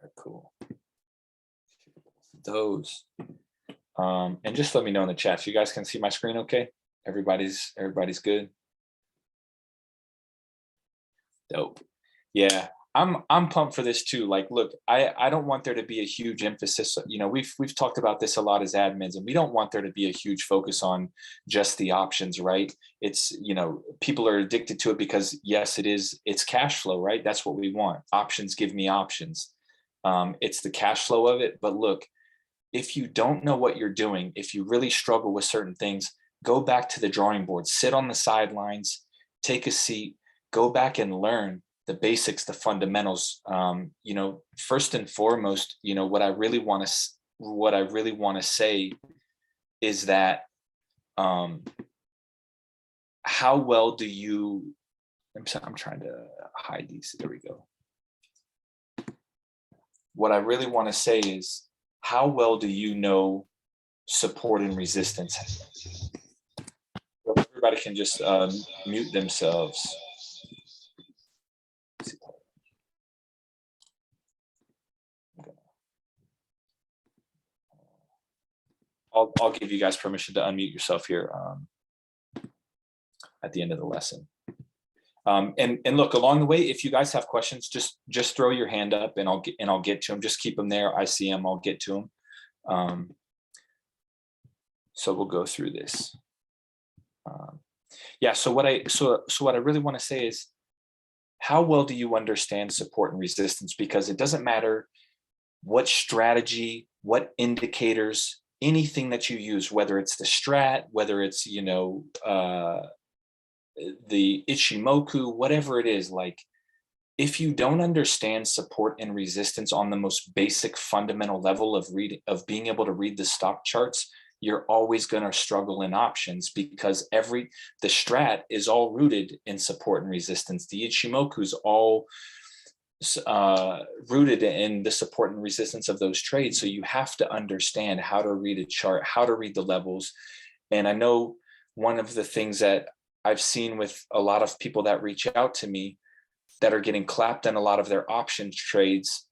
right, cool. Those. And just let me know in the chat. So you guys can see my screen okay? Everybody's good? Dope. Yeah, I'm pumped for this too. Like, look, I don't want there to be a huge emphasis. We've talked about this a lot as admins, and we don't want there to be a huge focus on just the options, right? It's, people are addicted to it because yes, it's cash flow, right? That's what we want. Options give me options. It's the cash flow of it. But look, if you don't know what you're doing, if you really struggle with certain things, go back to the drawing board, sit on the sidelines, take a seat, go back and learn the basics, the fundamentals. First and foremost, what I really want to say is that how well do you? I'm trying to hide these. There we go. What I really want to say is, how well do you know support and resistance? Everybody can just mute themselves. I'll give you guys permission to unmute yourself here at the end of the lesson. And look, along the way, if you guys have questions, just throw your hand up and I'll get to them. Just keep them there. I see them. I'll get to them. So we'll go through this. So what I really want to say is, how well do you understand support and resistance? Because it doesn't matter what strategy, what indicators, anything that you use, whether it's the strat, whether it's the Ichimoku, whatever it is, like, if you don't understand support and resistance on the most basic fundamental level of being able to read the stock charts, you're always going to struggle in options, because the strat is all rooted in support and resistance. The Ichimoku is all rooted in the support and resistance of those trades. So you have to understand how to read a chart, how to read the levels. And I know one of the things that I've seen with a lot of people that reach out to me that are getting clapped in a lot of their options trades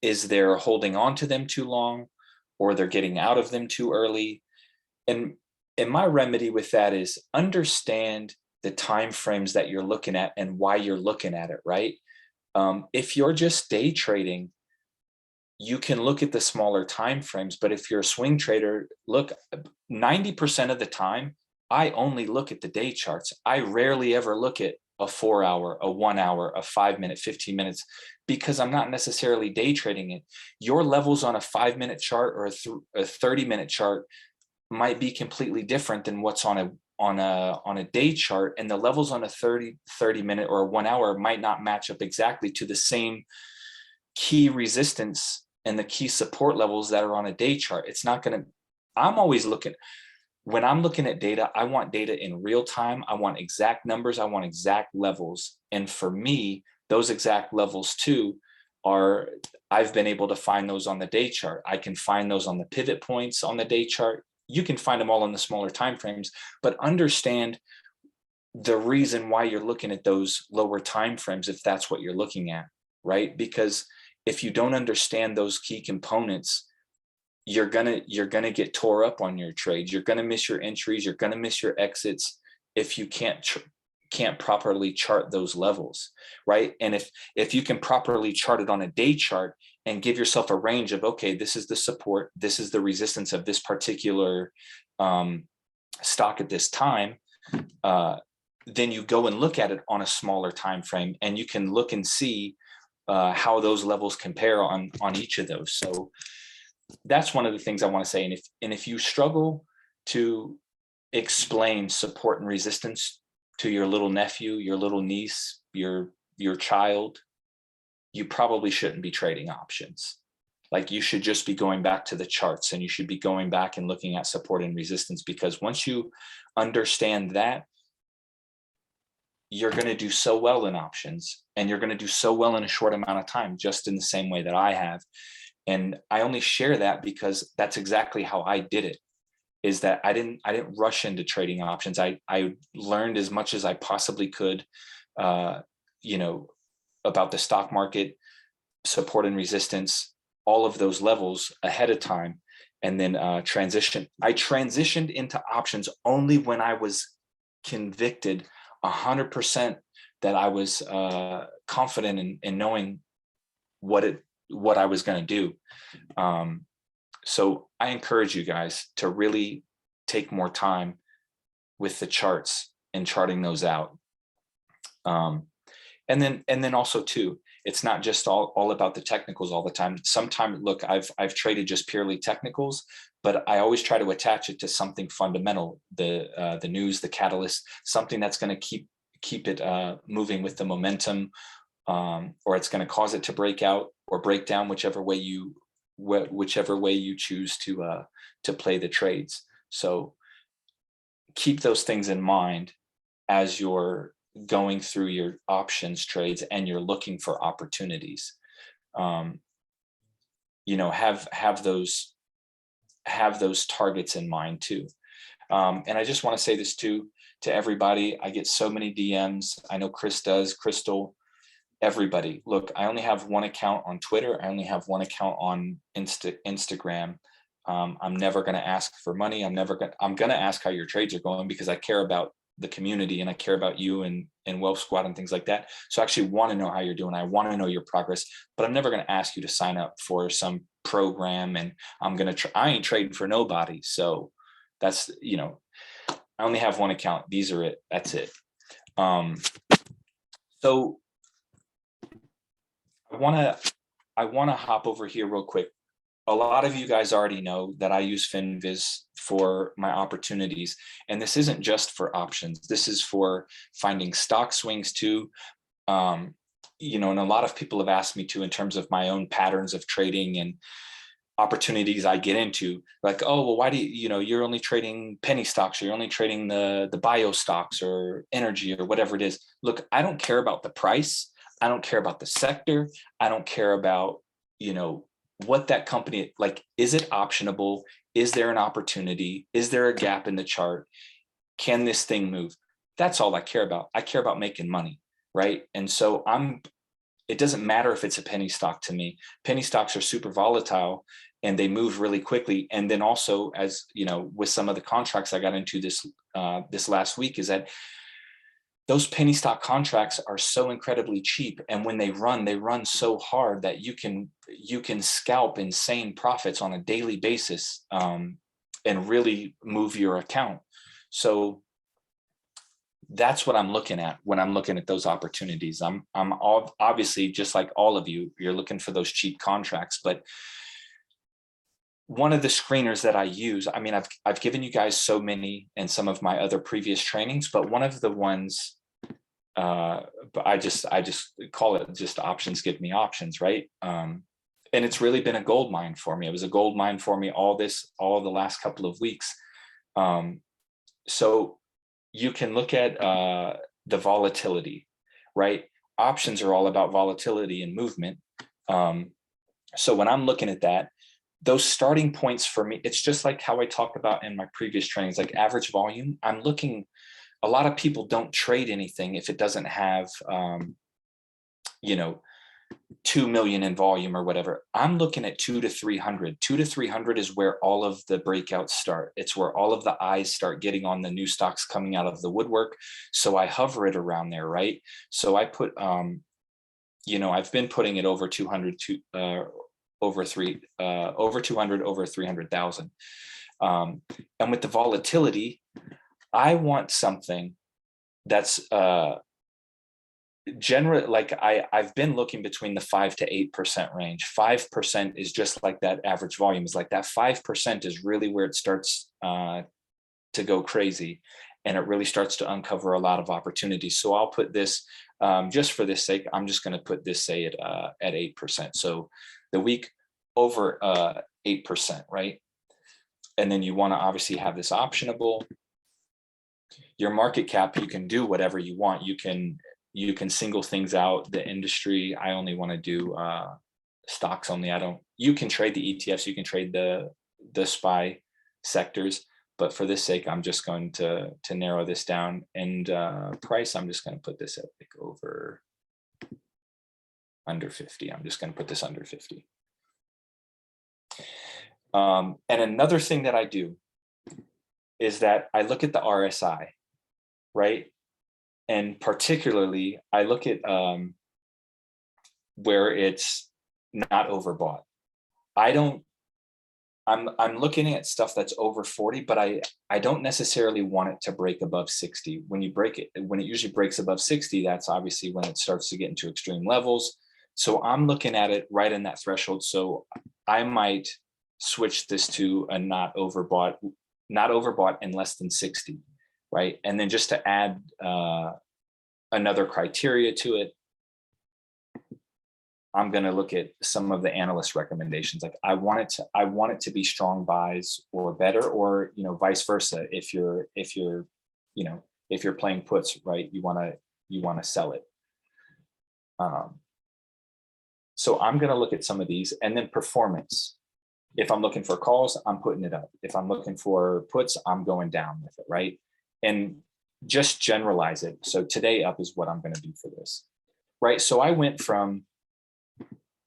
is they're holding on to them too long, or they're getting out of them too early. And my remedy with that is, understand the time frames that you're looking at and why you're looking at it, right? If you're just day trading, you can look at the smaller time frames. But if you're a swing trader, look, 90% of the time, I only look at the day charts. I rarely ever look at a 4 hour, a 1 hour, a 5 minute, 15 minutes, because I'm not necessarily day trading it. Your levels on a 5 minute chart or a 30 minute chart might be completely different than what's on a day chart, and the levels on a 30 minute or a 1 hour might not match up exactly to the same key resistance and the key support levels that are on a day chart. It's not going to, I'm always looking, when I'm looking at data, I want data in real time. I want exact numbers. I want exact levels. And for me, those exact levels too are, I've been able to find those on the day chart. I can find those on the pivot points on the day chart. You can find them all in the smaller time frames, but understand the reason why you're looking at those lower time frames if that's what you're looking at, right? Because if you don't understand those key components, you're gonna get tore up on your trades. You're gonna miss your entries. You're gonna miss your exits if you can't properly chart those levels, right? And if you can properly chart it on a day chart and give yourself a range of, okay, this is the support, this is the resistance of this particular stock at this time, then you go and look at it on a smaller time frame, and you can look and see how those levels compare on each of those. So that's one of the things I want to say. And if you struggle to explain support and resistance to your little nephew, your little niece, your child, you probably shouldn't be trading options. Like, you should just be going back to the charts, and you should be going back and looking at support and resistance, because once you understand that, you're going to do so well in options, and you're going to do so well in a short amount of time, just in the same way that I have. And I only share that because that's exactly how I did it, is that I didn't rush into trading options. I learned as much as I possibly could, about the stock market, support and resistance, all of those levels ahead of time, and then transition. I transitioned into options only when I was convicted 100% that I was confident in knowing what I was going to do. So I encourage you guys to really take more time with the charts and charting those out. And then also too, it's not just all about the technicals all the time. Sometimes, look, I've traded just purely technicals, but I always try to attach it to something fundamental, the news, the catalyst, something that's going to keep it moving with the momentum, or it's going to cause it to break out or break down, whichever way you choose to play the trades. So keep those things in mind as you're going through your options trades and you're looking for opportunities. Have those targets in mind too. And I just want to say this too to everybody. I get so many DMs. I know Chris does, Crystal, everybody. Look, I only have one account on Twitter. I only have one account on Instagram. I'm never going to ask for money. I'm going to ask how your trades are going, because I care about the community and I care about you and Wealth Squad and things like that. So I actually want to know how you're doing. I want to know your progress, but I'm never going to ask you to sign up for some program, and I ain't trading for nobody. So that's, I only have one account. These are it. That's it. So I want to hop over here real quick. A lot of you guys already know that I use FinViz for my opportunities. And this isn't just for options. This is for finding stock swings too. And a lot of people have asked me to, in terms of my own patterns of trading and opportunities I get into, like, oh, well, why do you're only trading penny stocks, or you're only trading the bio stocks or energy or whatever it is. Look, I don't care about the price. I don't care about the sector. I don't care about, what that company, like, is it optionable? Is there an opportunity? Is there a gap in the chart? Can this thing move? That's all I care about. I care about making money, right? And so it doesn't matter if it's a penny stock to me. Penny stocks are super volatile and they move really quickly. And then also, as with some of the contracts I got into this last week, is that those penny stock contracts are so incredibly cheap, and when they run so hard that you can scalp insane profits on a daily basis, and really move your account. So that's what I'm looking at when I'm looking at those opportunities. I'm obviously, just like all of you, you're looking for those cheap contracts, but one of the screeners that I use, I mean, I've given you guys so many in some of my other previous trainings, but one of the ones, but I just call it just options give me options, right? And it's really been a gold mine for me. It was a gold mine for me all the last couple of weeks. So you can look at the volatility, right? Options are all about volatility and movement. So when I'm looking at that, those starting points for me, it's just like how I talked about in my previous trainings, like average volume. I'm looking, a lot of people don't trade anything if it doesn't have, 2 million in volume or whatever. I'm looking at 2 to 300. 2 to 300 is where all of the breakouts start. It's where all of the eyes start getting on the new stocks coming out of the woodwork. So I hover it around there, right? So I put, I've been putting it over 200 to over 200, over 300,000. And with the volatility, I want something that's generally, like, I've been looking between the 5 to 8% range. 5% is just like that average volume, is like that 5% is really where it starts to go crazy, and it really starts to uncover a lot of opportunities. So I'll put this, just for this sake, I'm just going to put this, say, at 8%. So the week over 8%, right? And then you want to obviously have this optionable. Your market cap, you can do whatever you want. You can single things out. The industry, I only want to do stocks only. You can trade the ETFs, you can trade the SPY sectors, but for this sake, I'm just going to narrow this down. And price, I'm just going to put this at like over under 50. I'm just going to put this under 50. And another thing that I do is that I look at the RSI, right? And particularly, I look at where it's not overbought. I'm looking at stuff that's over 40, but I don't necessarily want it to break above 60. When it usually breaks above 60, that's obviously when it starts to get into extreme levels. So I'm looking at it right in that threshold. So I might switch this to a not overbought and less than 60, right? And then just to add another criteria to it, I'm going to look at some of the analyst recommendations. Like I want it to be strong buys or better, or, vice versa. If you're playing puts, right, you want to sell it. So I'm going to look at some of these, and then performance. If I'm looking for calls, I'm putting it up. If I'm looking for puts, I'm going down with it, right? And just generalize it. So today up is what I'm going to do for this, right? So I went from,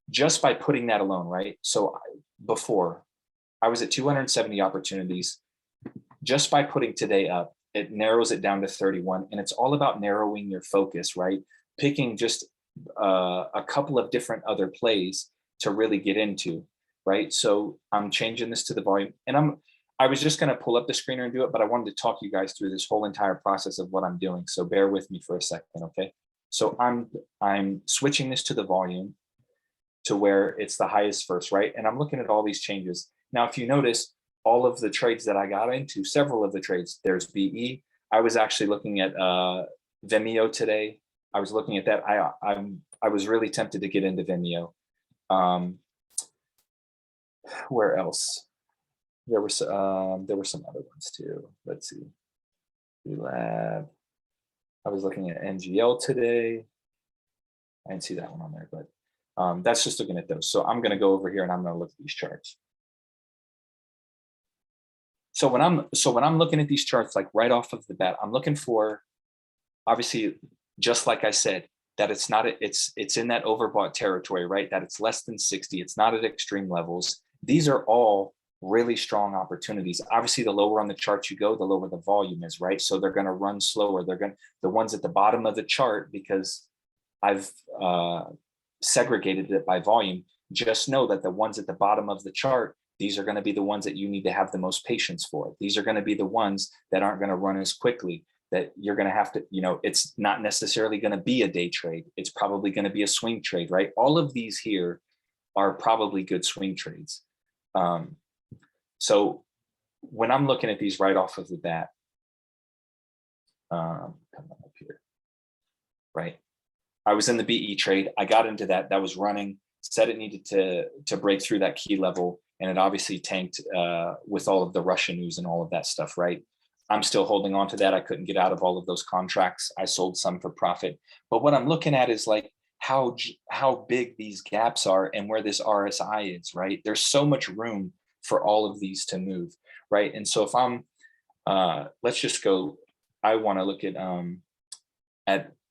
just by putting that alone, right? So before, I was at 270 opportunities. Just by putting today up, it narrows it down to 31. And it's all about narrowing your focus, right? Picking just a couple of different other plays to really get into, right? So I'm changing this to the volume, and I was just going to pull up the screener and do it, but I wanted to talk you guys through this whole entire process of what I'm doing. So bear with me for a second, okay? So I'm switching this to the volume to where it's the highest first, right? And I'm looking at all these changes. Now, if you notice, all of the trades that I got into, several of the trades, there's BE. I was actually looking at Vimeo today. I was looking at that. I was really tempted to get into Vimeo. Where else? There were some other ones too. Let's see. Lab. I was looking at NGL today. I didn't see that one on there, but that's just looking at those. So I'm going to go over here and I'm going to look at these charts. So when I'm looking at these charts, like right off of the bat, I'm looking for, obviously, just like I said, that it's in that overbought territory, right? That it's less than 60. It's not at extreme levels. These are all really strong opportunities. Obviously, the lower on the chart you go, the lower the volume is, right? So they're going to run slower. The ones at the bottom of the chart, because I've segregated it by volume, just know that the ones at the bottom of the chart, these are going to be the ones that you need to have the most patience for. These are going to be the ones that aren't going to run as quickly, that you're going to have to, it's not necessarily going to be a day trade. It's probably going to be a swing trade, right? All of these here are probably good swing trades. So when I'm looking at these right off of the bat, come up here, right? I was in the BE trade. I got into that. That was running, said it needed to break through that key level. And it obviously tanked with all of the Russia news and all of that stuff, right? I'm still holding on to that. I couldn't get out of all of those contracts. I sold some for profit. But what I'm looking at is like how big these gaps are and where this RSI is, right? There's so much room for all of these to move, right? And so if I'm, let's just go, I want to look at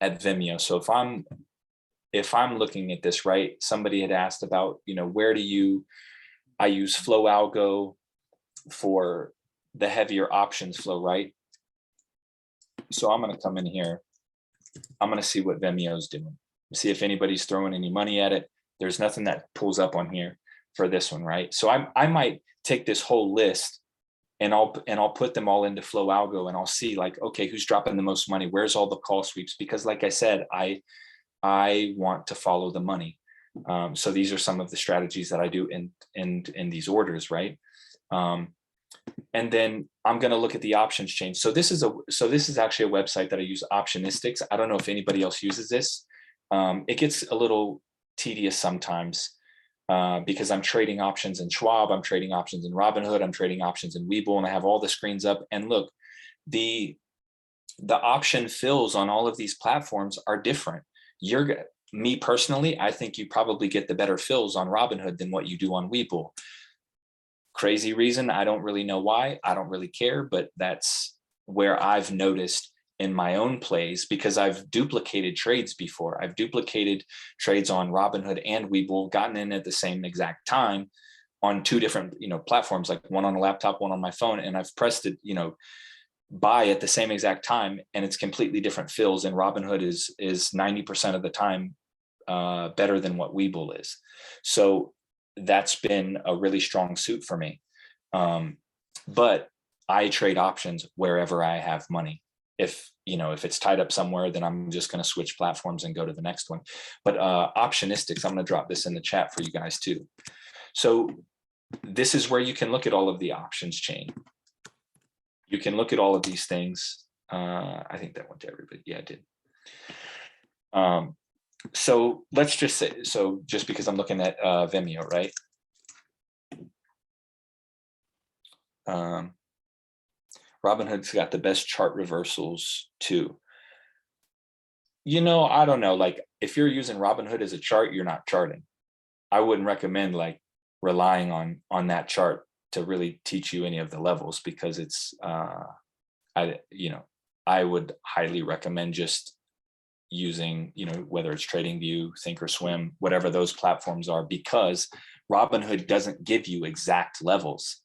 Vimeo. So if I'm looking at this, right, somebody had asked about, where I use flow algo for the heavier options flow, right? So I'm going to come in here. I'm going to see what Vimeo's doing. See if anybody's throwing any money at it. There's nothing that pulls up on here for this one, right? So I might take this whole list and I'll put them all into flow algo, and I'll see like, okay, who's dropping the most money? Where's all the call sweeps? Because like I said, I want to follow the money. So these are some of the strategies that I do in these orders, right? And then I'm going to look at the options change. So this is actually a website that I use, Optionistics. I don't know if anybody else uses this. It gets a little tedious sometimes because I'm trading options in Schwab, I'm trading options in Robinhood, I'm trading options in Webull, and I have all the screens up. And look, the option fills on all of these platforms are different. Me personally, I think you probably get the better fills on Robinhood than what you do on Webull. Crazy reason. I don't really know why. I don't really care, but that's where I've noticed in my own plays because I've duplicated trades before. I've duplicated trades on Robinhood and Webull, gotten in at the same exact time on two different, platforms, like one on a laptop, one on my phone. And I've pressed it, buy at the same exact time, and it's completely different fills. And Robinhood is 90% of the time better than what Webull is. So that's been a really strong suit for me. But I trade options wherever I have money. If it's tied up somewhere, then I'm just going to switch platforms and go to the next one. But optionistics, I'm going to drop this in the chat for you guys too. So this is where you can look at all of the options chain. You can look at all of these things. I think that went to everybody. Yeah, it did. So let's just say, just because I'm looking at Vimeo, right? Robinhood's got the best chart reversals too. I don't know, like if you're using Robinhood as a chart, you're not charting. I wouldn't recommend like relying on that chart to really teach you any of the levels, because it's I would highly recommend just using, whether it's TradingView, Thinkorswim, whatever those platforms are, because Robinhood doesn't give you exact levels.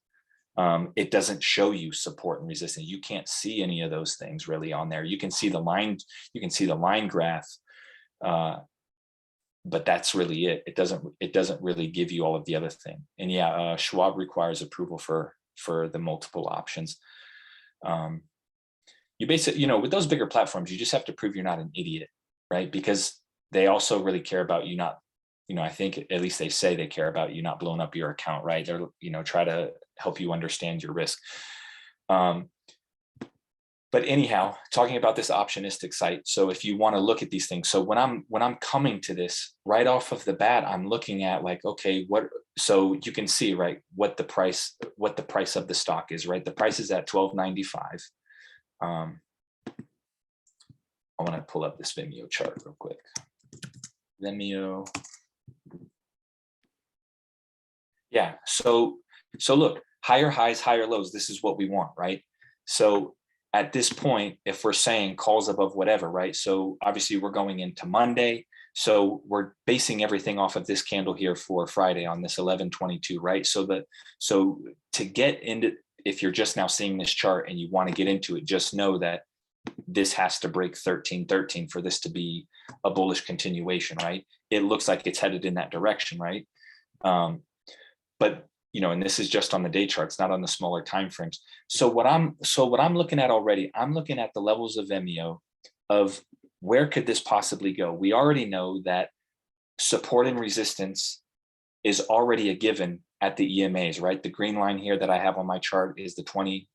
It doesn't show you support and resistance. You can't see any of those things really on there. You can see the line graph, but that's really it. It doesn't really give you all of the other thing. And yeah, Schwab requires approval for the multiple options. You basically, with those bigger platforms, you just have to prove you're not an idiot, right? Because they also really care about you not, I think at least they say they care about you not blowing up your account, right? They're, try to help you understand your risk. But anyhow, talking about this optionistic site. So if you want to look at these things, so when I'm coming to this right off of the bat, I'm looking at like, okay, so you can see, right, what the price of the stock is, right? The price is at $12.95. I want to pull up this Vimeo chart real quick. Vimeo. Yeah, so look, higher highs, higher lows. This is what we want, right? So at this point, if we're saying calls above whatever, right? So obviously we're going into Monday. So we're basing everything off of this candle here for Friday on this 11/22, right? So to get into, if you're just now seeing this chart and you want to get into it, just know that this has to break 13.13 for this to be a bullish continuation, right? It looks like it's headed in that direction, right? But and this is just on the day charts, not on the smaller time frames. So what I'm looking at already, I'm looking at the levels of Vimeo of where could this possibly go. We already know that support and resistance is already a given at the EMAs, right? The green line here that I have on my chart is the 20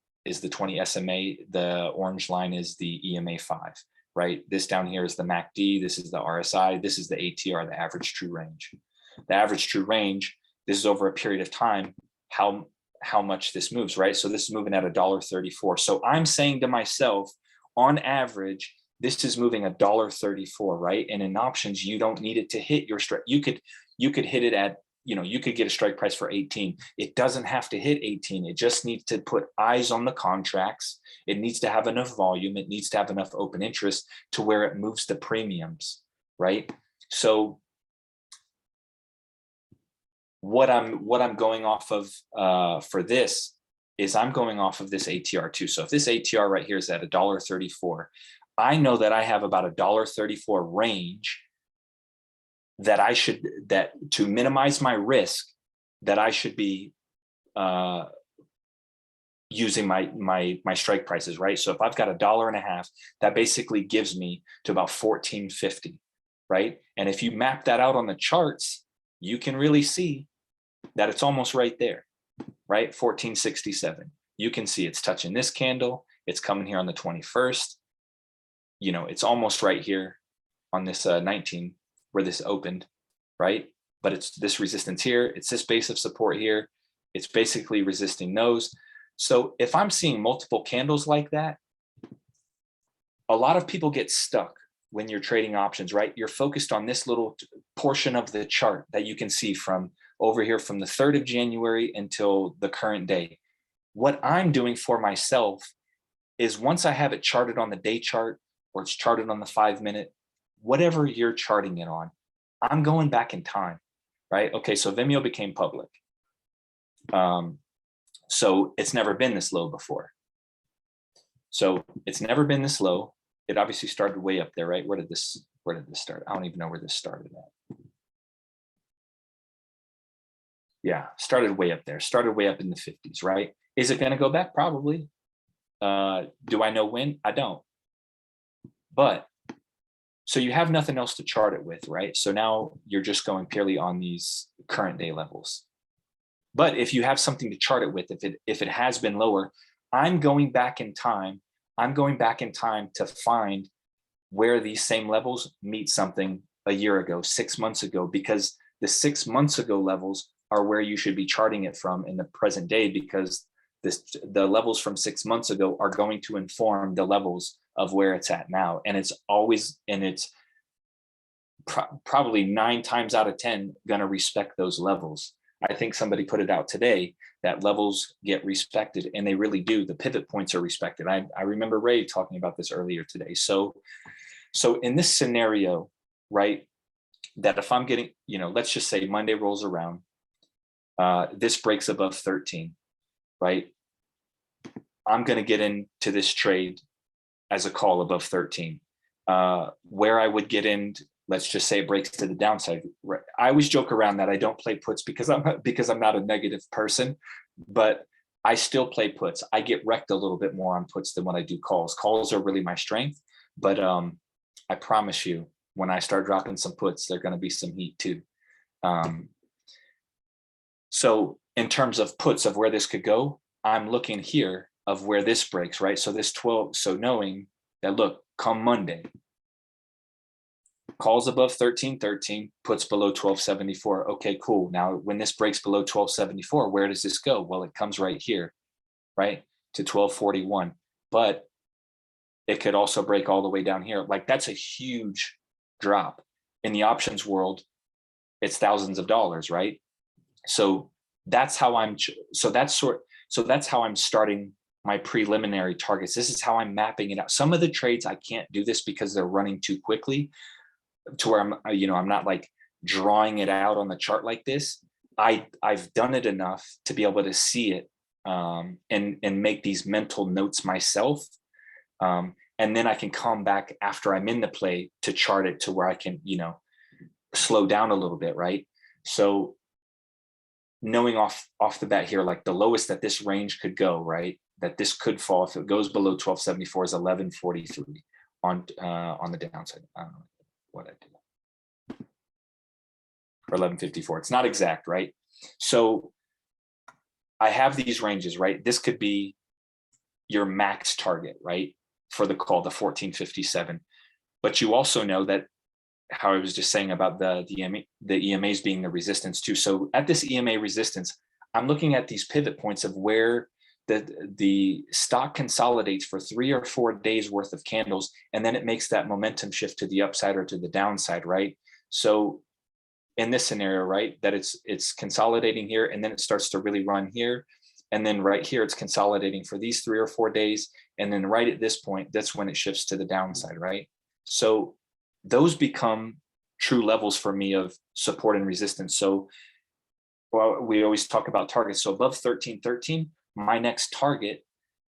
SMA. The orange line is the EMA 5, right? This down here is the MACD. This is the RSI. This is the ATR, the average true range. The average true range, this is over a period of time, how much this moves, right? So this is moving at $1.34. So I'm saying to myself, on average, this is moving $1.34, right? And in options, you don't need it to hit your strike. You could hit it at, you could get a strike price for 18. It doesn't have to hit 18. It just needs to put eyes on the contracts. It needs to have enough volume. It needs to have enough open interest to where it moves the premiums, right? So what I'm going off of for this is I'm going off of this ATR too. So if this ATR right here is at $1.34, I know that I have about $1.34 range that to minimize my risk, that I should be using my strike prices, right? So if I've got $1.50, that basically gives me to about $14.50, right? And if you map that out on the charts, you can really see that it's almost right there, right? 1467. You can see it's touching this candle. It's coming here on the 21st. It's almost right here on this 19 where this opened, right? But it's this resistance here. It's this base of support here. It's basically resisting those. So if I'm seeing multiple candles like that, a lot of people get stuck when you're trading options, right? You're focused on this little portion of the chart that you can see from over here from the 3rd of January until the current day. What I'm doing for myself is once I have it charted on the day chart or it's charted on the 5-minute, whatever you're charting it on, I'm going back in time, right? Okay, so Vimeo became public. So it's never been this low before. So it's never been this low. It obviously started way up there, right? Where did this start? I don't even know where this started at. Yeah, started way up there, started way up in the 50s, right? Is it going to go back? Probably. Do I know when? I don't. But so you have nothing else to chart it with, right? So now you're just going purely on these current day levels. But if you have something to chart it with, if it has been lower, I'm going back in time. I'm going back in time to find where these same levels meet something a year ago, 6 months ago, because the 6 months ago levels are where you should be charting it from in the present day, because the levels from 6 months ago are going to inform the levels of where it's at now. And it's always, and it's probably 9 times out of 10 going to respect those levels. I think somebody put it out today that levels get respected, and they really do. The pivot points are respected. I remember Ray talking about this earlier today. So in this scenario, right, that if I'm getting, let's just say Monday rolls around, this breaks above 13, right? I'm going to get into this trade as a call above 13. Where I would get in, let's just say it breaks to the downside. I always joke around that I don't play puts because I'm not a negative person, but I still play puts. I get wrecked a little bit more on puts than when I do calls. Calls are really my strength, but I promise you, when I start dropping some puts, there's going to be some heat too. So in terms of puts of where this could go, I'm looking here of where this breaks, right? So this 12, so knowing that, look, come Monday, calls above 13.13, puts below 12.74. Okay, cool. Now, when this breaks below 12.74, where does this go? Well, it comes right here, right, to 12.41. But it could also break all the way down here. Like, that's a huge drop. In the options world, it's thousands of dollars, right? So that's how I'm starting my preliminary targets. This is how I'm mapping it out. Some of the trades I can't do this because they're running too quickly to where I'm not like drawing it out on the chart like this. I've done it enough to be able to see it and make these mental notes myself. And then I can come back after I'm in the play to chart it to where I can, slow down a little bit, right? So knowing off the bat here, like the lowest that this range could go, right, that this could fall if it goes below 12.74 is 11.43 on the downside. I don't know what I did. Or 11.54. It's not exact, right? So I have these ranges, right? This could be your max target, right, for the call, the 14.57. But you also know that, how I was just saying about the EMAs being the resistance too. So at this EMA resistance, I'm looking at these pivot points of where the stock consolidates for 3 or 4 days worth of candles, and then it makes that momentum shift to the upside or to the downside, right? So in this scenario, right, that it's consolidating here, and then it starts to really run here, and then right here it's consolidating for these 3 or 4 days, and then right at this point, that's when it shifts to the downside, right? So those become true levels for me of support and resistance. So, well, we always talk about targets. So above 13.13, my next target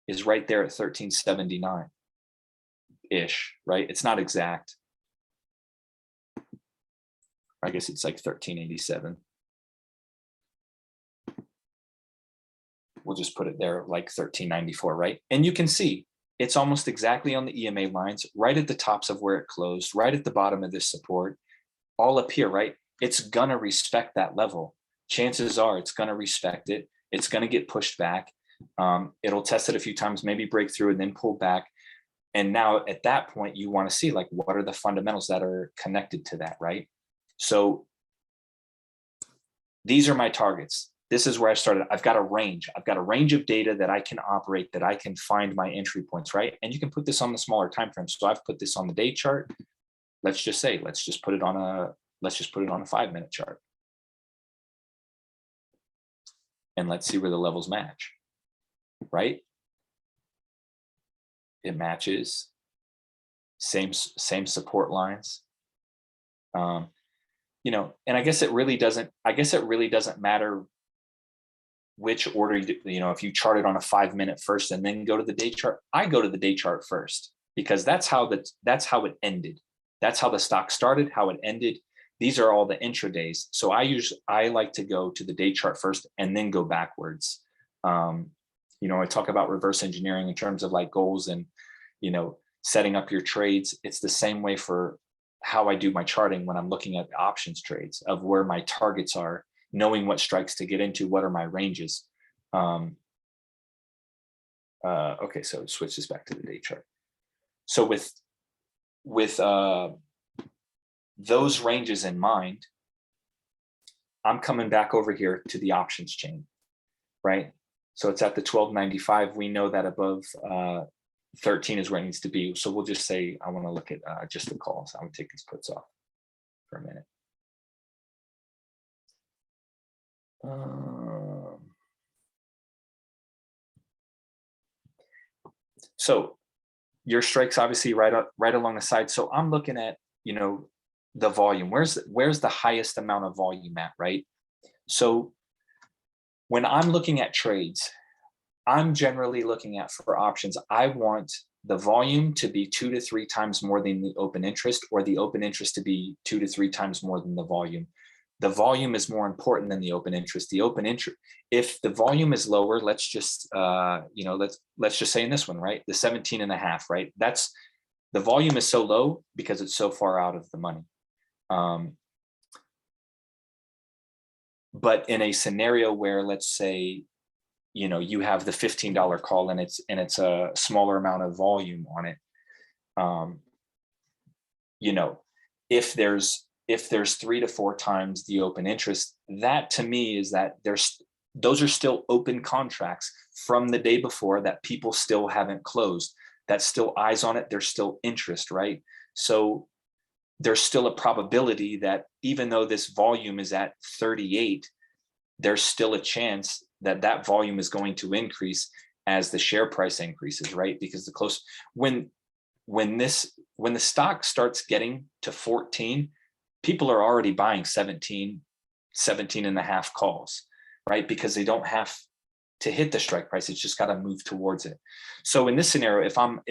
is right there at 13.79 ish, right? It's not exact. I guess it's like 13.87. We'll just put it there like 13.94, right? And you can see it's almost exactly on the EMA lines, right at the tops of where it closed, right at the bottom of this support, all up here, right? It's gonna respect that level. Chances are it's gonna respect it. It's gonna get pushed back. It'll test it a few times, maybe break through and then pull back. And now at that point, you wanna see, like, what are the fundamentals that are connected to that, right? So these are my targets. This is where I started. I've got a range. I've got a range of data that I can operate, that I can find my entry points, right? And you can put this on the smaller time frame. So I've put this on the day chart. Let's just put it on a 5-minute chart. And let's see where the levels match, right? it matches, same support lines. You know, and I guess it really doesn't matter which order you know, if you chart it on a 5-minute first and then go to the day chart. I go to the day chart first because that's how it ended. That's how the stock started, how it ended. These are all the intradays. So I like to go to the day chart first and then go backwards. You know, I talk about reverse engineering in terms of like goals and, you know, setting up your trades. It's the same way for how I do my charting when I'm looking at options trades, of where my targets are, knowing what strikes to get into, what are my ranges. Okay, so switch this back to the day chart. So with those ranges in mind, I'm coming back over here to the options chain, right? So it's at the 1295. We know that above 13 is where it needs to be. So we'll just say I want to look at just the calls. I would take these puts off for a minute. So your strikes obviously right along the side. So I'm looking at, you know, the volume. Where's the highest amount of volume at, right? So when I'm looking at trades, I'm generally looking at, for options, I want the volume to be 2 to 3 times more than the open interest, or the open interest to be 2 to 3 times more than the volume. The volume is more important than the open interest. The open interest, if the volume is lower, let's just, you know, let's just say in this one, right, the 17.5, right? That's, the volume is so low because it's so far out of the money. But in a scenario where, let's say, you know, you have the $15 call and it's a smaller amount of volume on it, you know, if there's 3 to 4 times the open interest, that to me is that those are still open contracts from the day before that people still haven't closed. That's still eyes on it. There's still interest, right? So there's still a probability that even though this volume is at 38, there's still a chance that that volume is going to increase as the share price increases, right? Because when the stock starts getting to 14, people are already buying 17 and a half calls, right? Because they don't have to hit the strike price. It's just got to move towards it. So in this scenario, if I'm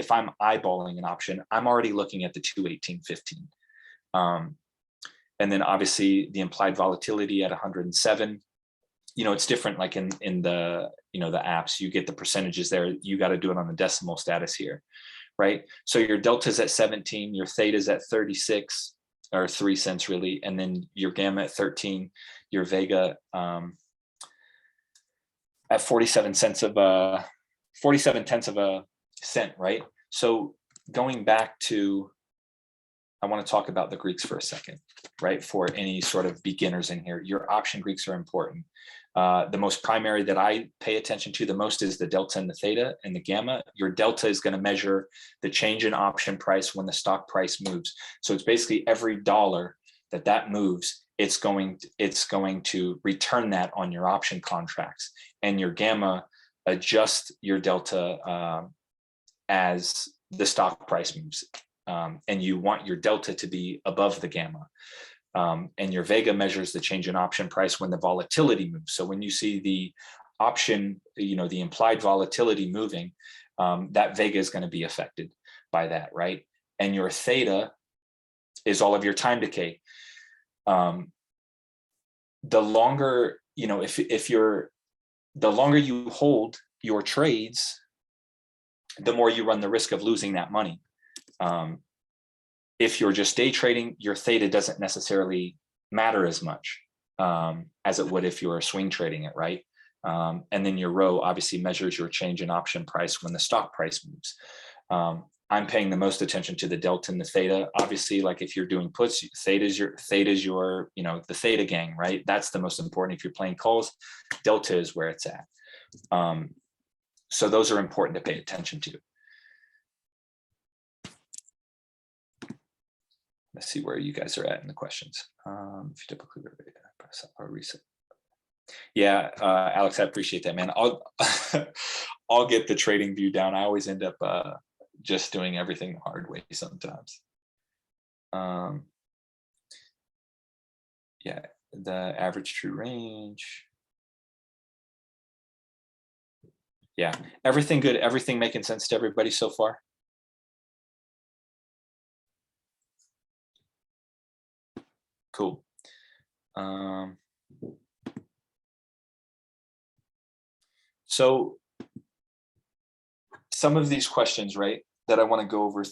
eyeballing an option, I'm already looking at the 218.15. And then obviously the implied volatility at 107, you know, it's different. Like in the, you know, the apps, you get the percentages there. You got to do it on the decimal status here, right? So your delta's at 17, your theta's at 36 or 3 cents really. And then your gamma at 13, your vega at 47 tenths of a cent, right? So going back to, I want to talk about the Greeks for a second, right? For any sort of beginners in here, your option Greeks are important. The most primary that I pay attention to the most is the delta and the theta and the gamma. Your delta is going to measure the change in option price when the stock price moves. So it's basically every dollar that moves, it's going to return that on your option contracts. And your gamma adjusts your delta as the stock price moves. And you want your delta to be above the gamma. And your vega measures the change in option price when the volatility moves. So when you see the option, you know, the implied volatility moving, that vega is going to be affected by that, right? And your theta is all of your time decay. The longer, you know, the longer you hold your trades, the more you run the risk of losing that money. If you're just day trading, your theta doesn't necessarily matter as much as it would if you were swing trading it, right? And then your rho obviously measures your change in option price when the stock price moves. I'm paying the most attention to the delta and the theta. Obviously, like if you're doing puts, theta is your, you know, the theta gang, right? That's the most important. If you're playing calls, delta is where it's at. So those are important to pay attention to. Let's see where you guys are at in the questions. If you typically press up or reset. Yeah, Alex, I appreciate that, man. I'll get the trading view down. I always end up just doing everything the hard way sometimes. Yeah, the average true range. Yeah, everything good, everything making sense to everybody so far? Cool. So some of these questions, right, that I want to go over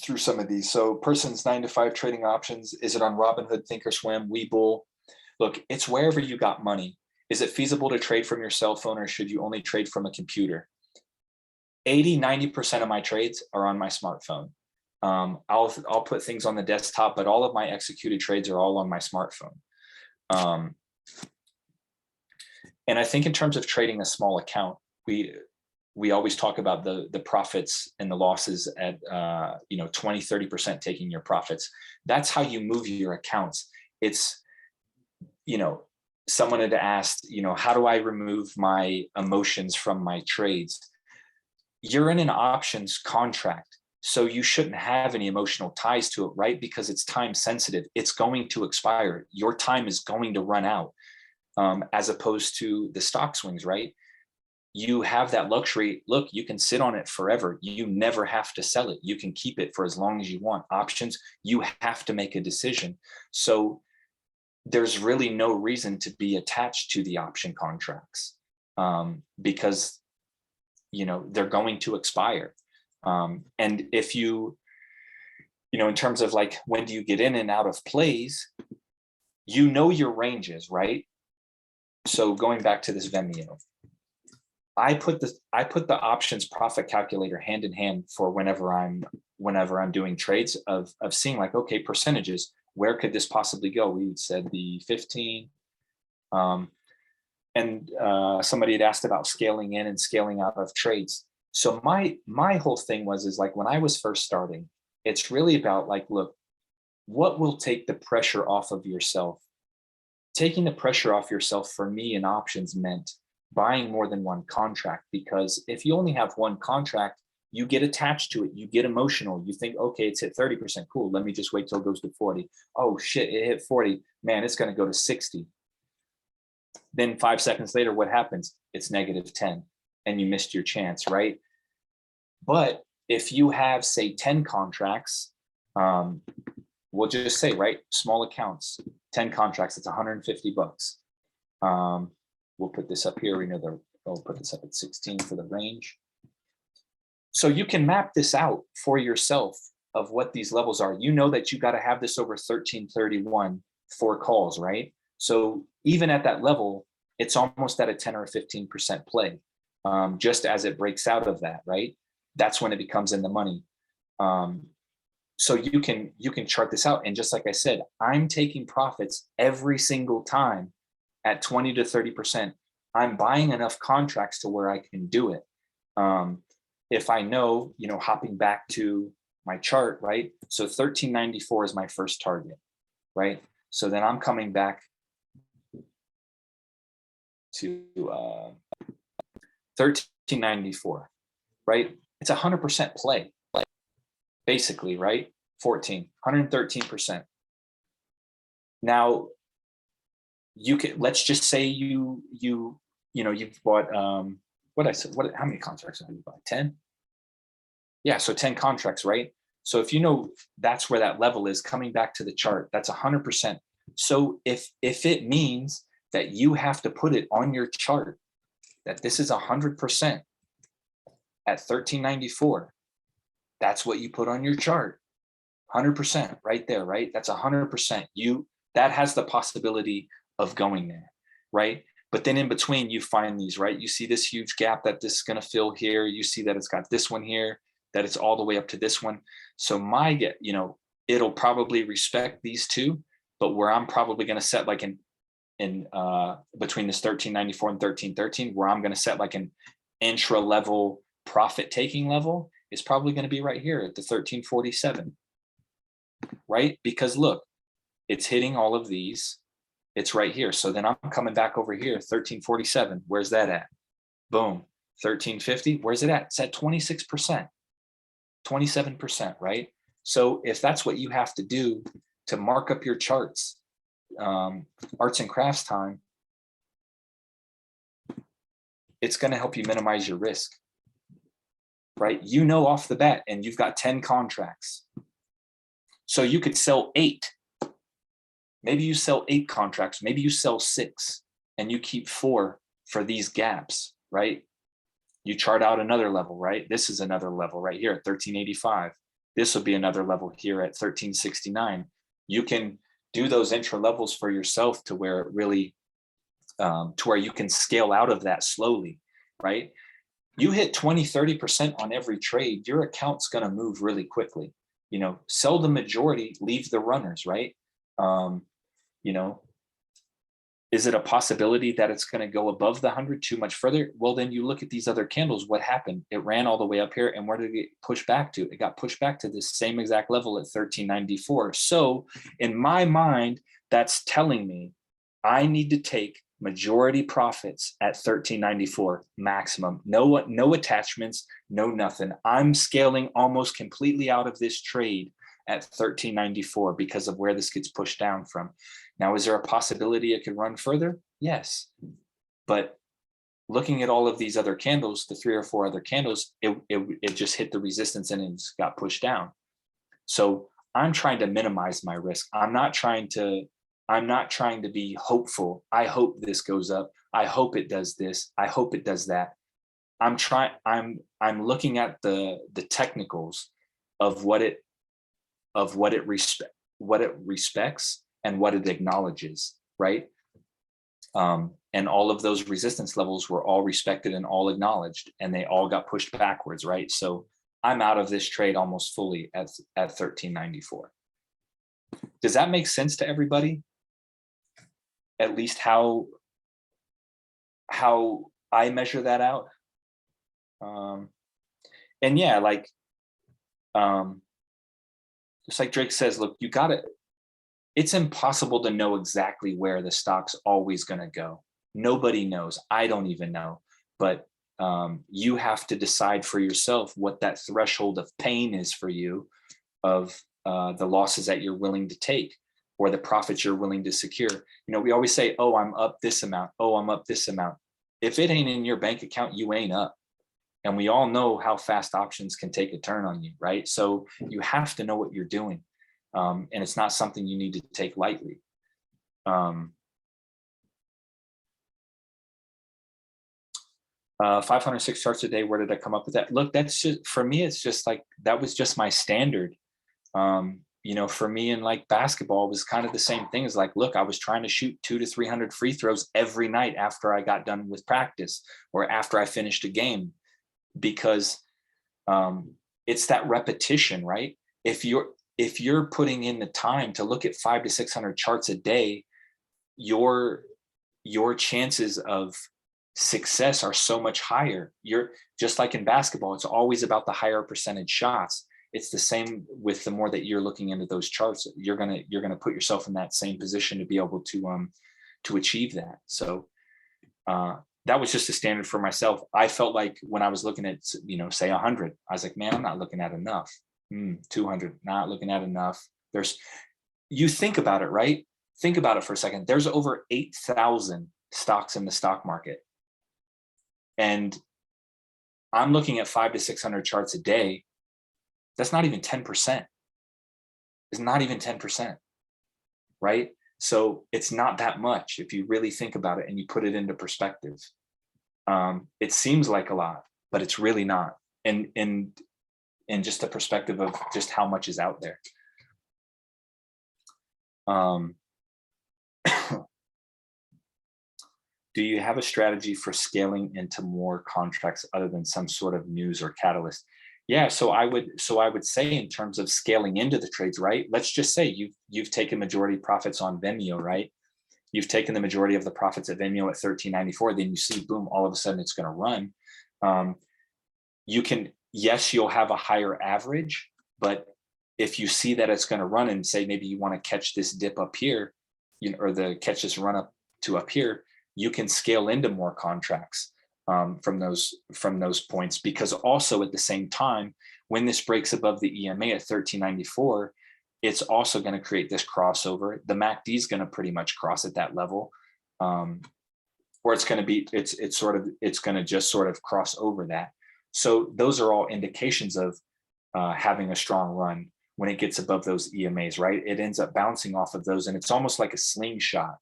through some of these. So person's 9 to 5 trading options. Is it on Robinhood, Thinkorswim, Webull? Look, it's wherever you got money. Is it feasible to trade from your cell phone, or should you only trade from a computer? 80-90% of my trades are on my smartphone. I'll put things on the desktop, but all of my executed trades are all on my smartphone. And I think in terms of trading a small account, we always talk about the profits and the losses at 20-30% taking your profits. That's how you move your accounts. It's, someone had asked, how do I remove my emotions from my trades? You're in an options contract, so you shouldn't have any emotional ties to it, right? Because it's time sensitive. It's going to expire. Your time is going to run out, as opposed to the stock swings, right? You have that luxury. Look, you can sit on it forever. You never have to sell it. You can keep it for as long as you want. Options, you have to make a decision. So there's really no reason to be attached to the option contracts, because they're going to expire. And if in terms of like, when do you get in and out of plays, your ranges, right? So going back to this Vimeo, I put the options profit calculator hand in hand for whenever I'm doing trades of seeing like, okay, percentages, where could this possibly go? We said the 15. And somebody had asked about scaling in and scaling out of trades. So my whole thing is like, when I was first starting, it's really about like, look, what will take the pressure off of yourself? Taking the pressure off yourself for me in options meant buying more than one contract, because if you only have one contract, you get attached to it. You get emotional. You think, okay, it's hit 30%. Cool. Let me just wait till it goes to 40. Oh shit, it hit 40. Man, it's going to go to 60. Then 5 seconds later, what happens? It's negative 10 and you missed your chance, right? But if you have, say, 10 contracts, we'll just say, right, small accounts, 10 contracts, it's $150. We'll put this up here. We'll put this up at 16 for the range. So you can map this out for yourself of what these levels are. You know that you got to have this over 1331 for calls, right? So even at that level, it's almost at a 10 or a 15% play, just as it breaks out of that, right? That's when it becomes in the money. So you can chart this out. And just like I said, I'm taking profits every single time at 20 to 30%. I'm buying enough contracts to where I can do it. If I know, hopping back to my chart, right? So 1394 is my first target, right? So then I'm coming back to 1394, right? It's 100% play, basically, right? 113%. Now, you can, let's just say you've bought how many contracts have you bought? 10? Yeah, so 10 contracts, right? So if that's where that level is, coming back to the chart, that's 100%. So if it means that you have to put it on your chart that this is 100% at 1394, that's what you put on your chart. 100% right there, right? That's 100%. That has the possibility of going there, right? But then in between, you find these, right? You see this huge gap that this is going to fill here. You see that it's got this one here, that it's all the way up to this one. So it'll probably respect these two, but where I'm probably going to set like in between this 1394 and 1313, where I'm going to set like an intra level profit taking level, is probably going to be right here at the 1347, right? Because look, it's hitting all of these. It's right here. So then I'm coming back over here, 1347. Where's that at? Boom. 1350. Where's it at? It's at 26%. 27%, right? So if that's what you have to do to mark up your charts, arts and crafts time, it's going to help you minimize your risk, right? You know off the bat, and you've got 10 contracts. So you could sell 8. Maybe you sell 8 contracts, maybe you sell 6, and you keep 4 for these gaps, right? You chart out another level, right? This is another level right here at 1385. This will be another level here at 1369. You can do those intra levels for yourself to where it really, to where you can scale out of that slowly, right? You hit 20, 30% on every trade, your account's going to move really quickly. You know, sell the majority, leave the runners, right? You know, is it a possibility that it's going to go above the 100 too much further? Well, then you look at these other candles. What happened? It ran all the way up here. And where did it get pushed back to? It got pushed back to this same exact level at 1394. So in my mind, that's telling me I need to take majority profits at 1394 maximum. No attachments, no nothing. I'm scaling almost completely out of this trade at 1394 because of where this gets pushed down from. Now, is there a possibility it could run further? Yes. But looking at all of these other candles, the 3 or 4 other candles, it just hit the resistance and it got pushed down. So I'm trying to minimize my risk. I'm not trying to be hopeful. I hope this goes up. I hope it does this. I hope it does that. I'm looking at the technicals of what it respects and what it acknowledges, right? And all of those resistance levels were all respected and all acknowledged, and they all got pushed backwards, right? So I'm out of this trade almost fully at 1394. Does that make sense to everybody? At least how I measure that out. And yeah, like, just like Drake says, look, it's impossible to know exactly where the stock's always going to go. Nobody knows. I don't even know. But you have to decide for yourself what that threshold of pain is for you, of the losses that you're willing to take or the profits you're willing to secure. You know, we always say, oh, I'm up this amount. Oh, I'm up this amount. If it ain't in your bank account, you ain't up. And we all know how fast options can take a turn on you, right? So you have to know what you're doing. And it's not something you need to take lightly. 506 charts a day, where did I come up with that? Look, that's just, for me, it's just like, that was just my standard. You know, for me in like basketball, it was kind of the same thing. As like, look, I was trying to shoot 200 to 300 free throws every night after I got done with practice or after I finished a game, because it's that repetition, right? If you're putting in the time to look at 500 to 600 charts a day, your chances of success are so much higher. You're just like in basketball, it's always about the higher percentage shots. It's the same with the more that you're looking into those charts, you're gonna put yourself in that same position to be able to achieve that. So that was just a standard for myself. I felt like when I was looking at, you know, say 100, I was like, man, I'm not looking at enough. 200, not looking at enough. You think about it, right? Think about it for a second. There's over 8,000 stocks in the stock market. And I'm looking at 500 to 600 charts a day. That's not even 10%. It's not even 10%, right? So it's not that much if you really think about it and you put it into perspective. It seems like a lot, but it's really not. And just the perspective of just how much is out there. Do you have a strategy for scaling into more contracts other than some sort of news or catalyst? Yeah, so I would say in terms of scaling into the trades, right? Let's just say you've taken majority profits on Vimeo, right? You've taken the majority of the profits at Vimeo at 1394. Then you see, boom, all of a sudden it's going to run. You can, yes, you'll have a higher average, but if you see that it's going to run and say maybe you want to catch this dip up here, you know, or catch this run up to up here, you can scale into more contracts from those points, because also at the same time, when this breaks above the EMA at 1394, it's also going to create this crossover. The MACD is going to pretty much cross at that level, or it's going to be, it's going to just sort of cross over that. So those are all indications of having a strong run when it gets above those EMAs, right? It ends up bouncing off of those, and it's almost like a slingshot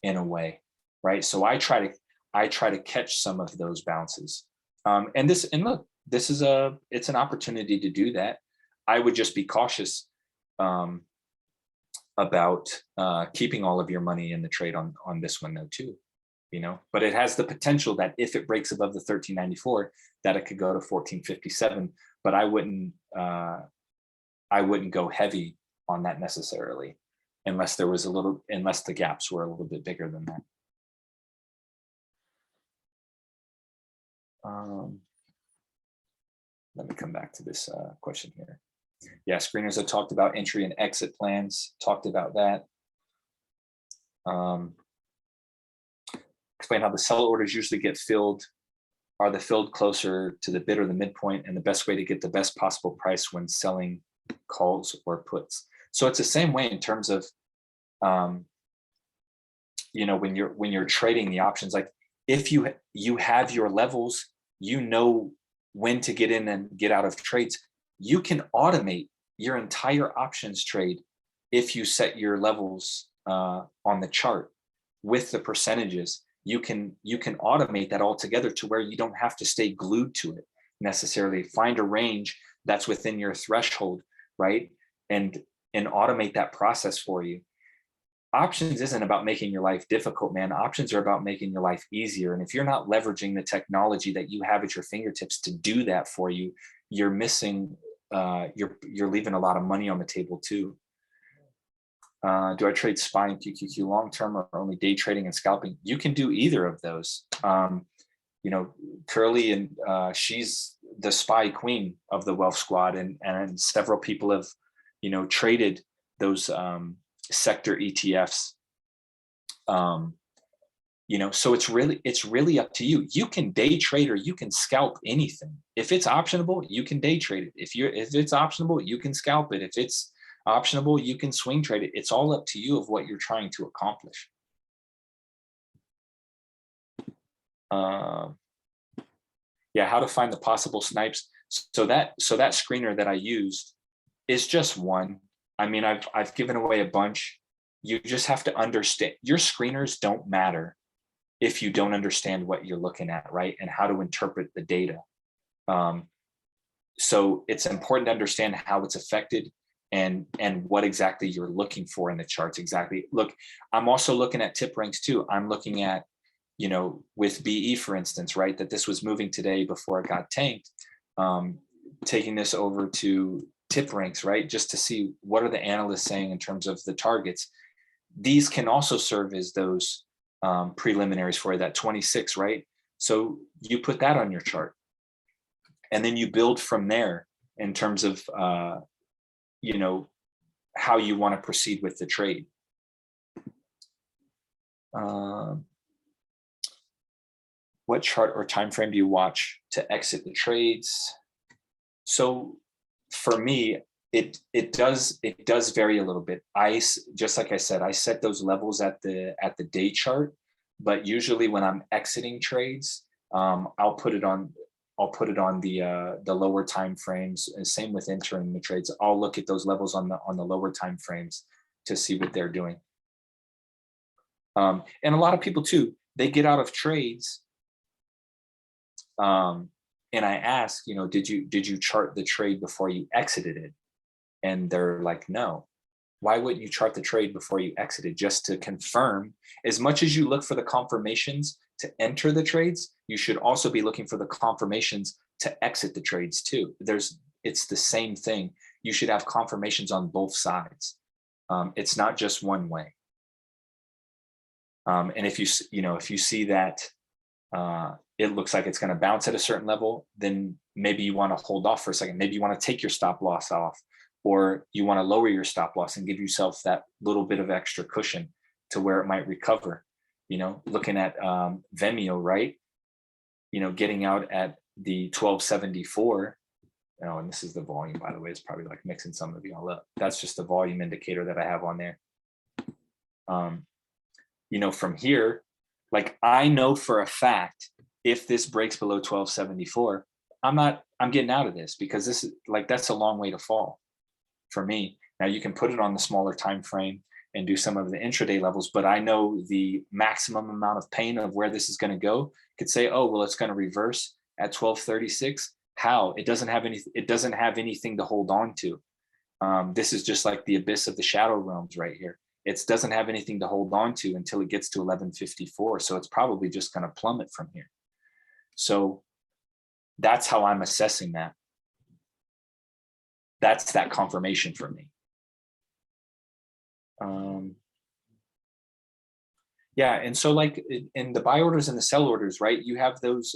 in a way, right? So I try to catch some of those bounces. And look, it's an opportunity to do that. I would just be cautious about keeping all of your money in the trade on this one though too, but it has the potential that if it breaks above the 1394, that it could go to 1457, but I wouldn't go heavy on that necessarily unless the gaps were a little bit bigger than that. Let me come back to this question here. Yeah, screeners have talked about entry and exit plans, talked about that. Explain how the sell orders usually get filled. Are they filled closer to the bid or the midpoint, and the best way to get the best possible price when selling calls or puts? So it's the same way in terms of, when you're trading the options, like if you have your levels, when to get in and get out of trades, you can automate your entire options trade if you set your levels on the chart with the percentages. You can automate that all together to where you don't have to stay glued to it necessarily. Find a range that's within your threshold, right? And automate that process for you. Options isn't about making your life difficult, man. Options are about making your life easier. And if you're not leveraging the technology that you have at your fingertips to do that for you, you're missing, you're leaving a lot of money on the table too. Do I trade SPY and QQQ long-term or only day trading and scalping? You can do either of those. Curly, and she's the SPY queen of the Wealth Squad, and several people have, traded those sector ETFs. So it's really up to you. You can day trade or you can scalp anything. If it's optionable, you can day trade it. If it's optionable, you can scalp it. If it's optionable, you can swing trade it. It's all up to you of what you're trying to accomplish. Yeah, how to find the possible snipes. So that screener that I used is just one. I mean, I've given away a bunch. You just have to understand, your screeners don't matter if you don't understand what you're looking at, right? And how to interpret the data. So it's important to understand how it's affected and what exactly you're looking for in the charts. Exactly. Look, I'm also looking at tip ranks too. I'm looking at, with BE, for instance, right, that this was moving today before it got tanked, taking this over to tip ranks, right, just to see what are the analysts saying in terms of the targets. These can also serve as those preliminaries for you, that 26, right? So you put that on your chart, and then you build from there in terms of how you want to proceed with the trade. What chart or time frame do you watch to exit the trades? So for me, it does vary a little bit. Just like I said, I set those levels at the day chart, but usually when I'm exiting trades, I'll put it on the lower time frames. And same with entering the trades. I'll look at those levels on the lower time frames to see what they're doing. And a lot of people too, they get out of trades. And I ask, did you chart the trade before you exited it? And they're like, no. Why wouldn't you chart the trade before you exited? Just to confirm. As much as you look for the confirmations to enter the trades, you should also be looking for the confirmations to exit the trades too. It's the same thing. You should have confirmations on both sides. It's not just one way. And if you see that it looks like it's going to bounce at a certain level, then maybe you want to hold off for a second. Maybe you want to take your stop loss off, or you want to lower your stop loss and give yourself that little bit of extra cushion to where it might recover. Looking at Vimeo, right? Getting out at the 1274, Oh, and this is the volume, by the way. It's probably like mixing some of y'all up. That's just the volume indicator that I have on there. You know, from here, like I know for a fact, if this breaks below 1274, I'm getting out of this, because this is like, that's a long way to fall for me. Now you can put it on the smaller time frame and do some of the intraday levels, but I know the maximum amount of pain of where this is going to go. Could say, oh, well, it's going to reverse at 1236. How? It doesn't have anything to hold on to. This is just like the abyss of the shadow realms right here. It doesn't have anything to hold on to until it gets to 1154. So it's probably just going to plummet from here. So that's how I'm assessing that. That's that confirmation for me. Yeah, and so like in the buy orders and the sell orders, right? You have those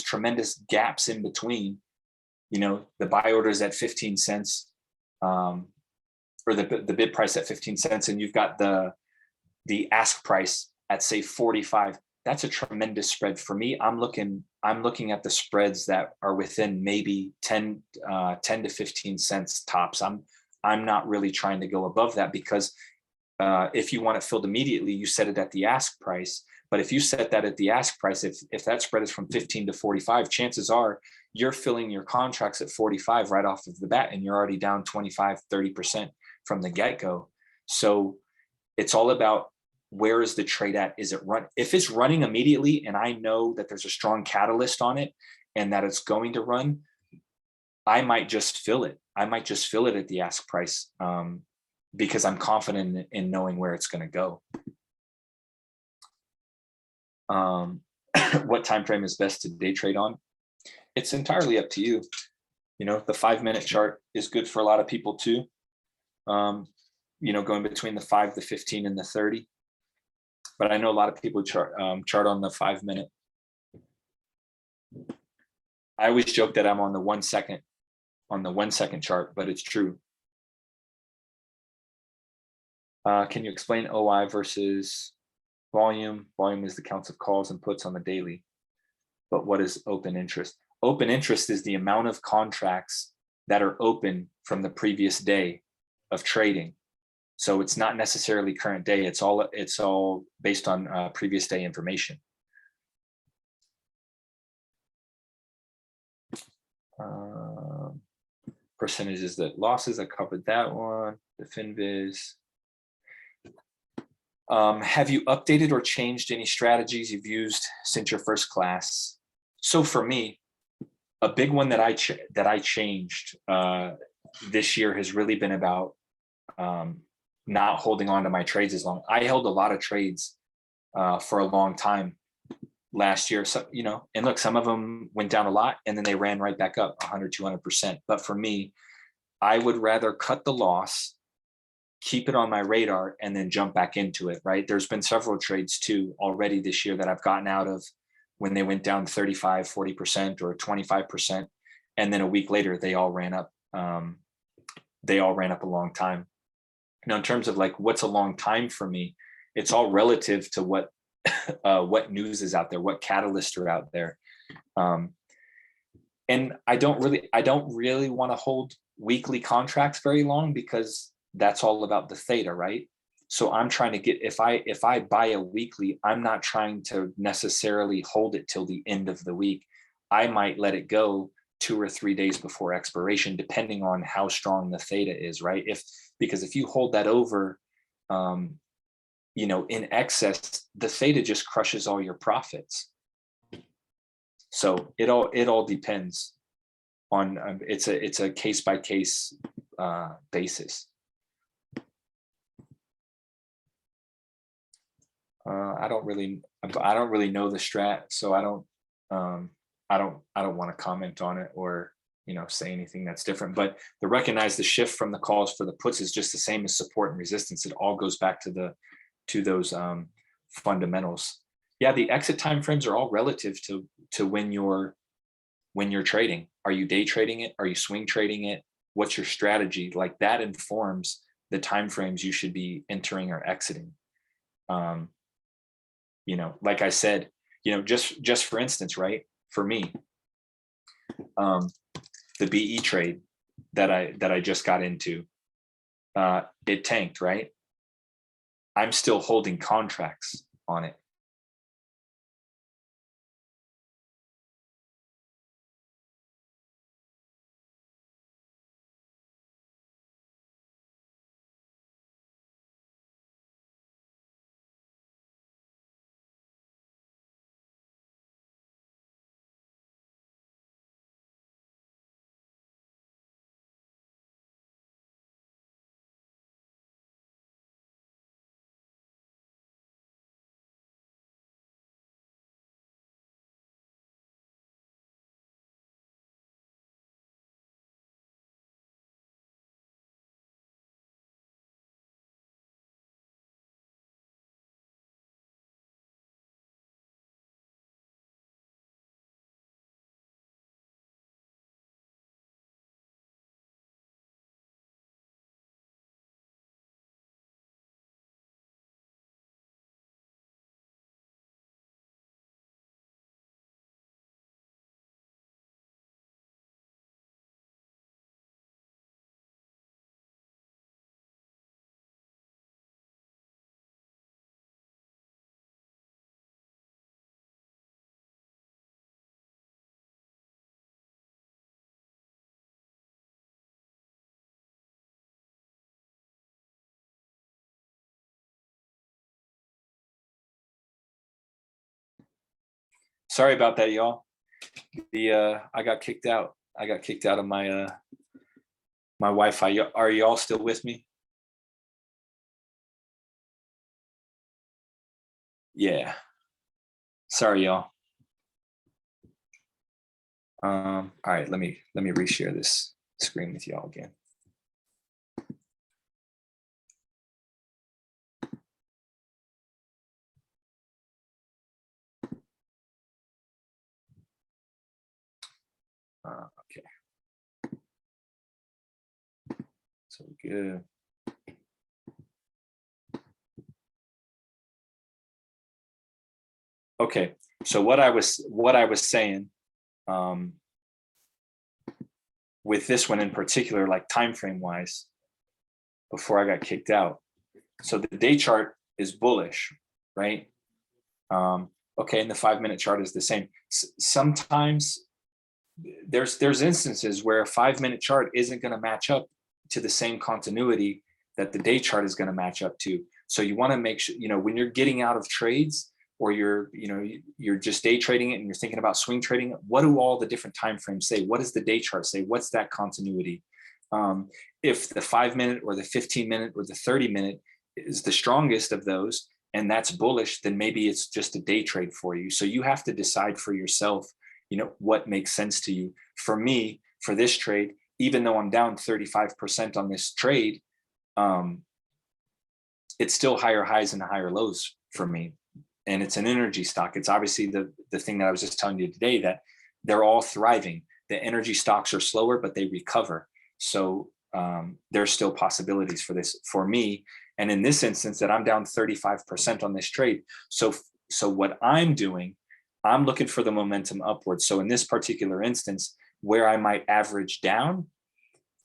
tremendous gaps in between. You know, the buy orders at 15 cents, or the bid price at 15 cents, and you've got the ask price at, say, 45. That's a tremendous spread for me. I'm looking at the spreads that are within maybe 10 to 15 cents tops. I'm not really trying to go above that, because if you want it filled immediately, you set it at the ask price. But if you set that at the ask price, if that spread is from 15 to 45, chances are you're filling your contracts at 45 right off of the bat, and you're already down 25, 30% from the get-go. So it's all about, where is the trade at? Is it run? If it's running immediately and I know that there's a strong catalyst on it and that it's going to run, I might just fill it. I might just fill it at the ask price, because I'm confident in knowing where it's going to go. What time frame is best to day trade on? It's entirely up to you. You know, the 5-minute chart is good for a lot of people too. You know, going between the 5, the 15, and the 30. But I know a lot of people chart on the 5-minute. I always joke that I'm on the 1 second chart, but it's true. Can you explain OI versus volume? Volume is the counts of calls and puts on the daily. But what is open interest? Open interest is the amount of contracts that are open from the previous day of trading. So it's not necessarily current day. It's all based on previous day information. Percentages that losses, I covered that one. The FinViz. Have you updated or changed any strategies you've used since your first class? So for me, a big one that I changed this year has really been about not holding on to my trades as long. I held a lot of trades for a long time last year. So, you know, and look, some of them went down a lot and then they ran right back up 100, 200%. But for me, I would rather cut the loss, keep it on my radar, and then jump back into it, right? There's been several trades too already this year that I've gotten out of when they went down 35, 40% or 25%. And then a week later, they all ran up. They all ran up a long time. Now, in terms of like, what's a long time for me, it's all relative to what news is out there, what catalysts are out there. And I don't really want to hold weekly contracts very long, because that's all about the theta, right? So I'm trying to get, if I buy a weekly, I'm not trying to necessarily hold it till the end of the week. I might let it go 2 or 3 days before expiration, depending on how strong the theta is, right? Because if you hold that over, you know, in excess, the theta just crushes all your profits. So it all depends on, it's a case by case basis. I don't really know the strat, so I don't want to comment on it or, you know, say anything that's different. But to recognize the shift from the calls for the puts is just the same as support and resistance. It all goes back to those fundamentals. Yeah, the exit timeframes are all relative to when you're trading. Are you day trading it? Are you swing trading it? What's your strategy? Like that informs the timeframes you should be entering or exiting. You know, like I said, you know, just for instance, right? For me, the BE trade that I just got into, it tanked, right? I'm still holding contracts on it. Sorry about that, y'all. I got kicked out. I got kicked out of my Wi-Fi. Are y'all still with me? Yeah. Sorry, y'all. All right, let me reshare this screen with y'all again. Okay. So good. Okay. So what I was saying, with this one in particular, like time frame wise, before I got kicked out. So the day chart is bullish, right? Okay, and the 5-minute chart is the same. Sometimes there's instances where a 5-minute chart isn't going to match up to the same continuity that the day chart is going to match up to. So you want to make sure, when you're getting out of trades, or you're just day trading it and you're thinking about swing trading it, what do all the different time frames say? What does the day chart say? What's that continuity? If the 5-minute or the 15-minute or the 30-minute is the strongest of those, and that's bullish, then maybe it's just a day trade for you. So you have to decide for yourself, what makes sense to you. For me, for this trade, even though I'm down 35% on this trade, it's still higher highs and higher lows for me. And it's an energy stock. It's obviously the thing that I was just telling you today, that they're all thriving. The energy stocks are slower, but they recover. So there's still possibilities for this for me. And in this instance, that I'm down 35% on this trade. So what I'm doing, I'm looking for the momentum upwards. So in this particular instance, where I might average down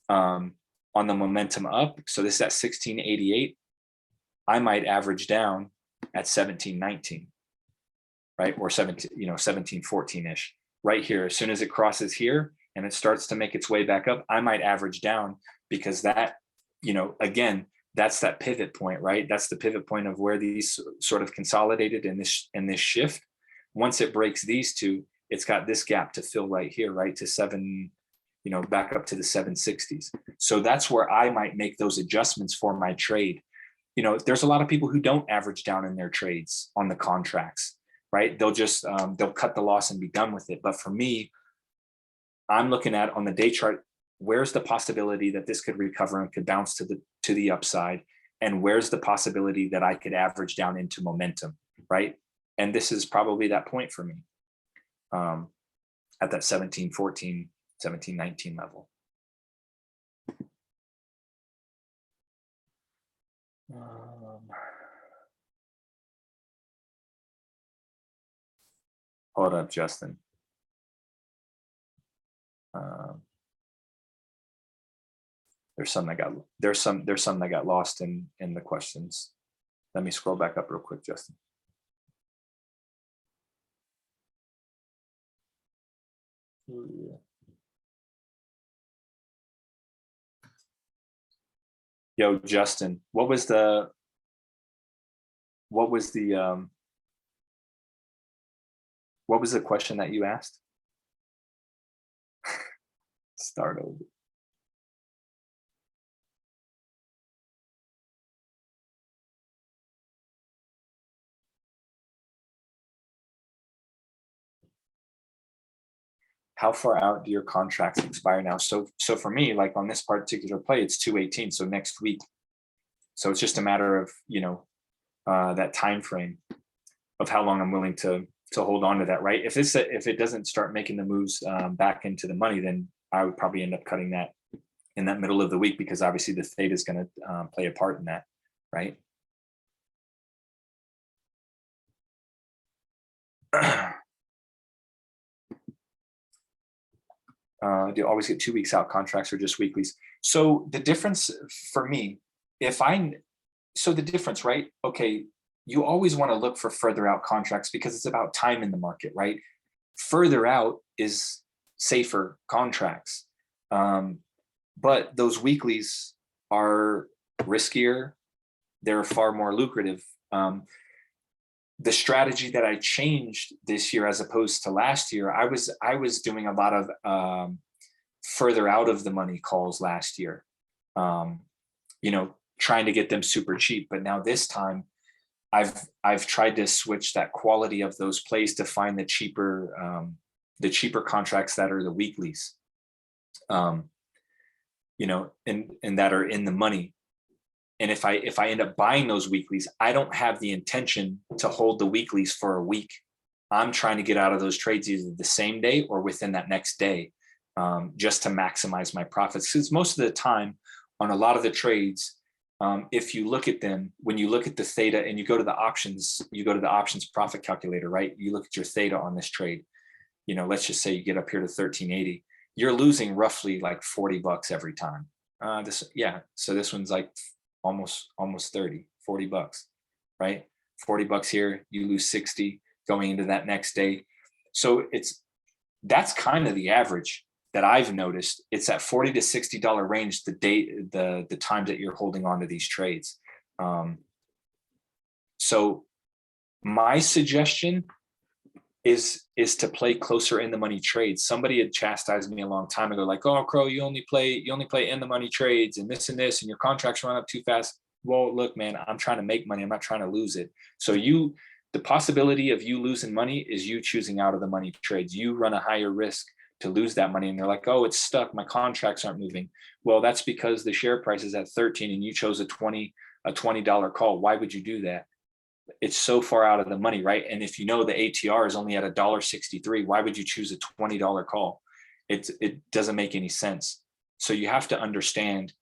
on the momentum up, so this is at 1688, I might average down at 1719, right? Or 1714-ish, right here. As soon as it crosses here and it starts to make its way back up, I might average down, because that, again, that's that pivot point, right? That's the pivot point of where these sort of consolidated in this shift. Once it breaks these two, it's got this gap to fill right here, right to 7, back up to the 760s. So that's where I might make those adjustments for my trade. There's a lot of people who don't average down in their trades on the contracts, right? They'll just they'll cut the loss and be done with it. But for me, I'm looking at on the day chart, where's the possibility that this could recover and could bounce to the upside, and where's the possibility that I could average down into momentum, right? And this is probably that point for me, at that 1714, 1719 level. Hold up, Justin. there's some that got lost in the questions. Let me scroll back up real quick, Justin. Yo, Justin, what was the question that you asked? Start over. How far out do your contracts expire now? So for me, like on this particular play, it's 2/18, so next week. So it's just a matter of, that time frame of how long I'm willing to hold on to that, right? If it doesn't start making the moves back into the money, then I would probably end up cutting that in that middle of the week, because obviously the theta is going to play a part in that, right? Do you always get 2 weeks out contracts or just weeklies? So the difference for me, the difference, right? Okay, you always want to look for further out contracts because it's about time in the market, right? Further out is safer contracts. But those weeklies are riskier. They're far more lucrative. The strategy that I changed this year as opposed to last year, I was doing a lot of further out of the money calls last year, trying to get them super cheap. But now this time, I've tried to switch that quality of those plays to find the cheaper contracts that are the weeklies, and that are in the money. And if I end up buying those weeklies, I don't have the intention to hold the weeklies for a week. I'm trying to get out of those trades either the same day or within that next day, just to maximize my profits. Because most of the time on a lot of the trades, if you look at them, when you look at the theta and you go to the options profit calculator, right? You look at your theta on this trade, let's just say you get up here to 1380, you're losing roughly like $40 every time. So this one's like almost 30, $40, right? $40 here, you lose 60 going into that next day. So that's kind of the average that I've noticed. It's that $40 to $60 range the times that you're holding on to these trades. So my suggestion is to play closer in the money trades. Somebody had chastised me a long time ago, like, "Oh, Crowe, you only play in the money trades and this, and your contracts run up too fast." Well, look, man, I'm trying to make money. I'm not trying to lose it. So the possibility of you losing money is you choosing out of the money trades. You run a higher risk to lose that money. And they're like, "Oh, it's stuck. My contracts aren't moving." Well, that's because the share price is at 13 and you chose a $20 call. Why would you do that? It's so far out of the money, right? And if the ATR is only at $1.63, why would you choose a $20 call? It doesn't make any sense. So you have to understand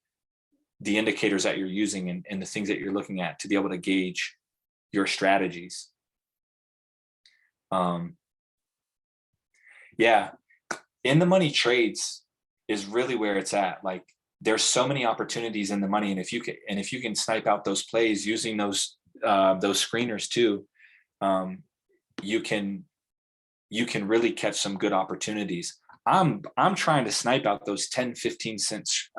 the indicators that you're using and the things that you're looking at to be able to gauge your strategies. In the money trades is really where it's at. Like, there's so many opportunities in the money, and if you can snipe out those plays using those screeners too, you can really catch some good opportunities. I'm trying to snipe out those 10-15 cents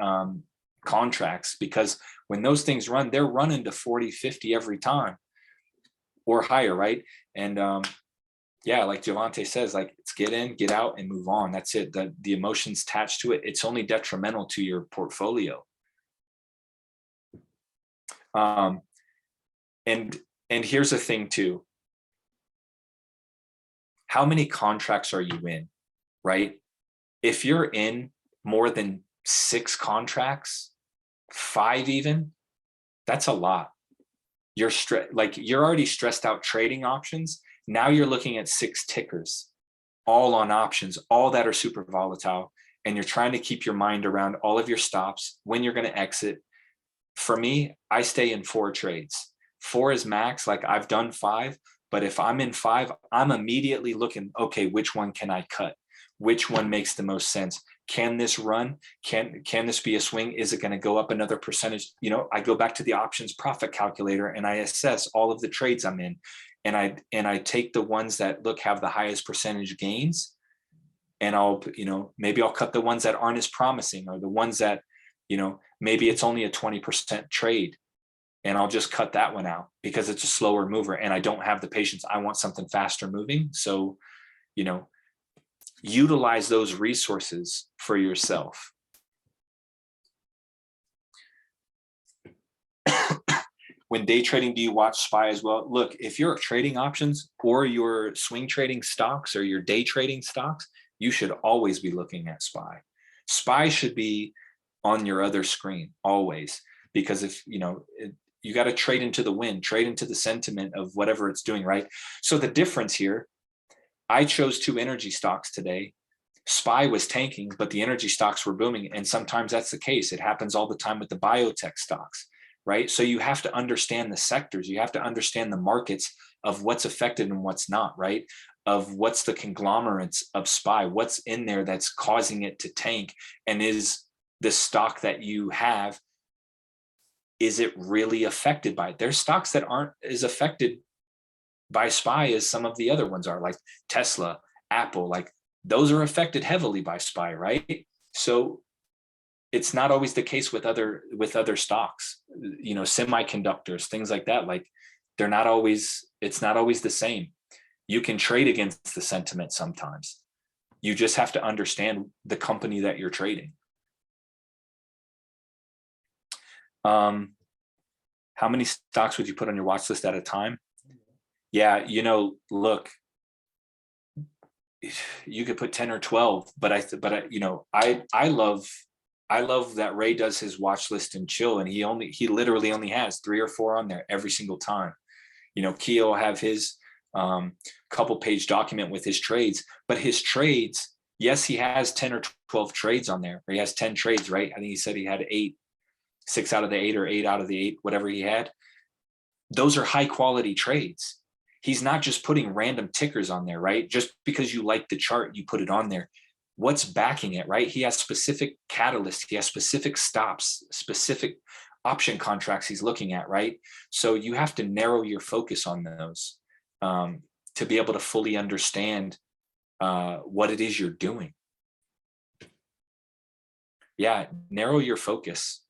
contracts, because when those things run, they're running to 40-50 every time or higher, right? And like Javante says, like, it's get in, get out, and move on. That's it. The emotions attached to it, it's only detrimental to your portfolio. And here's the thing too. How many contracts are you in, right? If you're in more than 6 contracts, 5 even, that's a lot. You're already stressed out trading options. Now you're looking at 6 tickers, all on options, all that are super volatile. And you're trying to keep your mind around all of your stops, when you're going to exit. For me, I stay in 4 trades. 4 is max. Like, I've done 5, but if I'm in 5, I'm immediately looking, okay, which one can I cut? Which one makes the most sense? Can this run? Can this be a swing? Is it going to go up another percentage? You know, I go back to the options profit calculator and I assess all of the trades I'm in, and I take the ones that have the highest percentage gains, and I'll, you know, maybe I'll cut the ones that aren't as promising, or the ones that, you know, maybe it's only a 20% trade, and I'll just cut that one out because it's a slower mover and I don't have the patience. I want something faster moving. So, you know, utilize those resources for yourself. When day trading, do you watch SPY as well? Look, if you're trading options or you're swing trading stocks or you're day trading stocks, you should always be looking at SPY. SPY should be on your other screen always, because if, you know, you got to trade into the wind, trade into the sentiment of whatever it's doing, right? So the difference here, I chose 2 energy stocks today. SPY was tanking, but the energy stocks were booming. And sometimes that's the case. It happens all the time with the biotech stocks, right? So you have to understand the sectors. You have to understand the markets of what's affected and what's not, right? Of what's the conglomerates of SPY, what's in there that's causing it to tank, and is the stock that you have, is it really affected by it? There's stocks that aren't as affected by SPY as some of the other ones are, like Tesla, Apple, like those are affected heavily by SPY, right? So it's not always the case with other stocks, you know, semiconductors, things like that. Like it's not always the same. You can trade against the sentiment sometimes. You just have to understand the company that you're trading. How many stocks would you put on your watch list at a time? Yeah, you know, look, you could put 10 or 12, but I you know, I love that Ray does his watch list and chill, and he literally only has 3 or 4 on there every single time. You know, Keo will have his couple page document with his trades, but his trades, yes, he has 10 or 12 trades on there, or he has 10 trades, right? I think he said he had 8, 6 out of the 8 or 8 out of the 8, whatever he had. Those are high quality trades. He's not just putting random tickers on there, right? Just because you like the chart, you put it on there. What's backing it, right? He has specific catalysts. He has specific stops, specific option contracts he's looking at, right? So you have to narrow your focus on those to be able to fully understand what it is you're doing. Yeah, narrow your focus.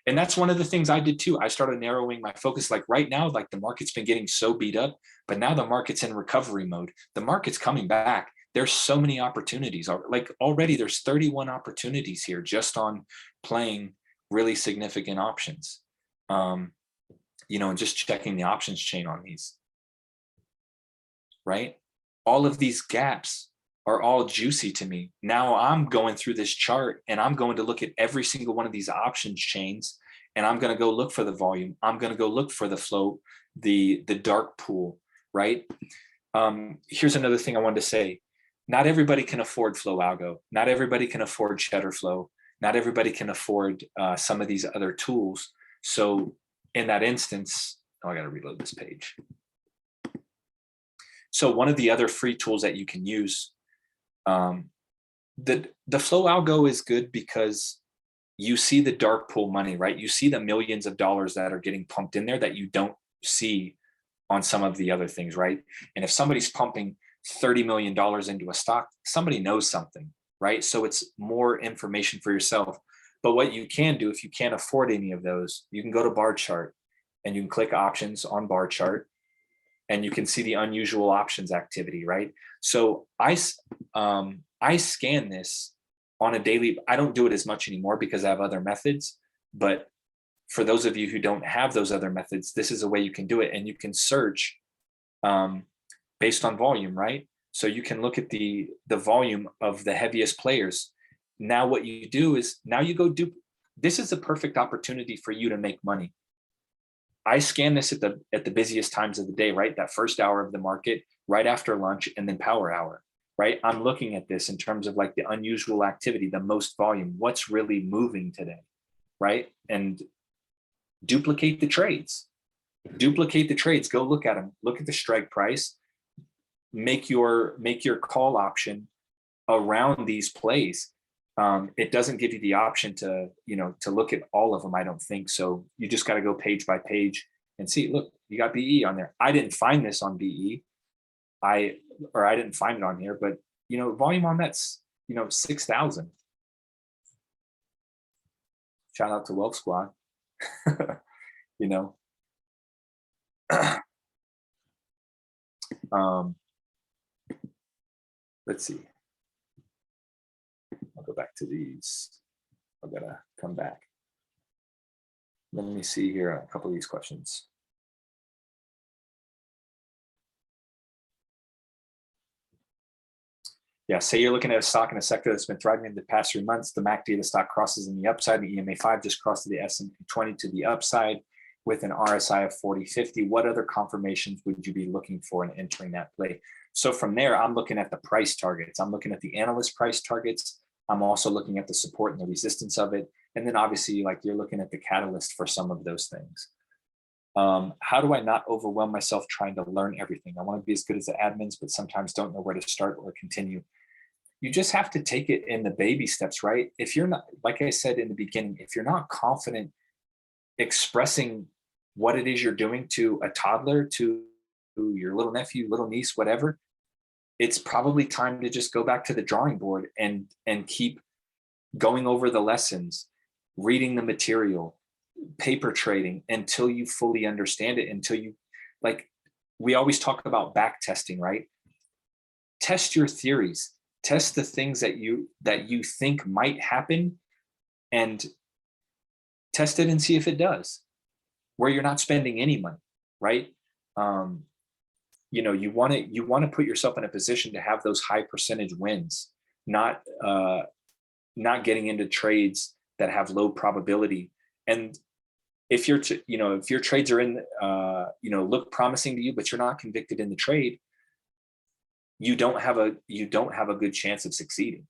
And that's one of the things I did too. I started narrowing my focus. Like right now, like the market's been getting so beat up, but now the market's in recovery mode. The market's coming back. There's so many opportunities. Like already there's 31 opportunities here just on playing really significant options. You know, and just checking the options chain on these, right? All of these gaps are all juicy to me. Now I'm going through this chart and I'm going to look at every single one of these options chains, and I'm going to go look for the volume. I'm going to go look for the flow, the dark pool, right? Here's another thing I wanted to say. Not everybody can afford flow algo. Not everybody can afford cheddar flow. Not everybody can afford some of these other tools. So in that instance, I got to reload this page. So one of the other free tools that you can use, the flow algo is good because you see the dark pool money, right? You see the millions of dollars that are getting pumped in there that you don't see on some of the other things, right? And if somebody's pumping $30 million into a stock, somebody knows something, right? So it's more information for yourself. But what you can do, if you can't afford any of those, you can go to bar chart and you can click options on bar chart, and you can see the unusual options activity, right? So I scan this on a daily. I don't do it as much anymore because I have other methods, but for those of you who don't have those other methods, this is a way you can do it, and you can search based on volume, right? So you can look at the volume of the heaviest players. Now what you do is now you go do, this is a perfect opportunity for you to make money. I scan this at the busiest times of the day, right? That first hour of the market, right after lunch, and then power hour, right? I'm looking at this in terms of like the unusual activity, the most volume, what's really moving today, right? And duplicate the trades. Go look at them, look at the strike price, make your call option around these plays. It doesn't give you the option to, to look at all of them, I don't think. So you just got to go page by page and see, look, you got BE on there. I didn't find this on BE. I didn't find it on here, but volume on that's 6,000. Shout out to Wealth Squad. Let's see. I'll go back to these. I've got to come back. Let me see here a couple of these questions. Yeah, say you're looking at a stock in a sector that's been thriving in the past 3 months. The MACD of the stock crosses in the upside. The EMA 5 just crossed to the S&P 20 to the upside with an RSI of 40.50. What other confirmations would you be looking for in entering that play? So from there, I'm looking at the price targets. I'm looking at the analyst price targets. I'm also looking at the support and the resistance of it. And then obviously, like, you're looking at the catalyst for some of those things. How do I not overwhelm myself trying to learn everything? I want to be as good as the admins, but sometimes don't know where to start or continue. You just have to take it in the baby steps, right? If you're not, like I said in the beginning, if you're not confident expressing what it is you're doing to a toddler, to your little nephew, little niece, whatever, it's probably time to just go back to the drawing board and keep going over the lessons, reading the material, paper trading until you fully understand it, until you, like, we always talk about back testing, right? Test your theories, test the things that you think might happen, and test it and see if it does, where you're not spending any money, right? You want to put yourself in a position to have those high percentage wins, not getting into trades that have low probability. And if your trades are in look promising to you, but you're not convicted in the trade, you don't have a good chance of succeeding.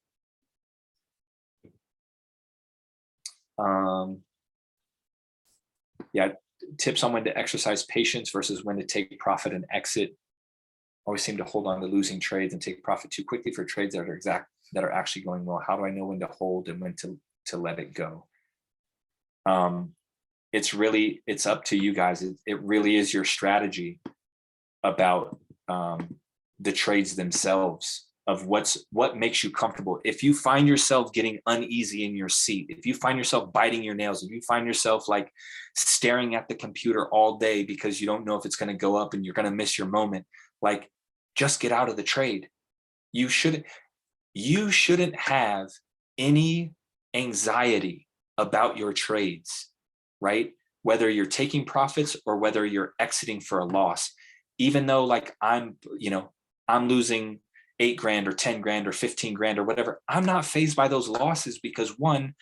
Yeah, tips on when to exercise patience versus when to take profit and exit. Always seem to hold on to losing trades and take profit too quickly for trades that are actually going well. How do I know when to hold and when to let it go? It's up to you guys. It really is your strategy about the trades themselves, of what makes you comfortable. If you find yourself getting uneasy in your seat, if you find yourself biting your nails, if you find yourself like staring at the computer all day because you don't know if it's going to go up and you're going to miss your moment, like, just get out of the trade. You shouldn't have any anxiety about your trades, right? Whether you're taking profits or whether you're exiting for a loss. Even though, like, I'm losing $8,000 or $10,000 or $15,000 or whatever, I'm not fazed by those losses because, one,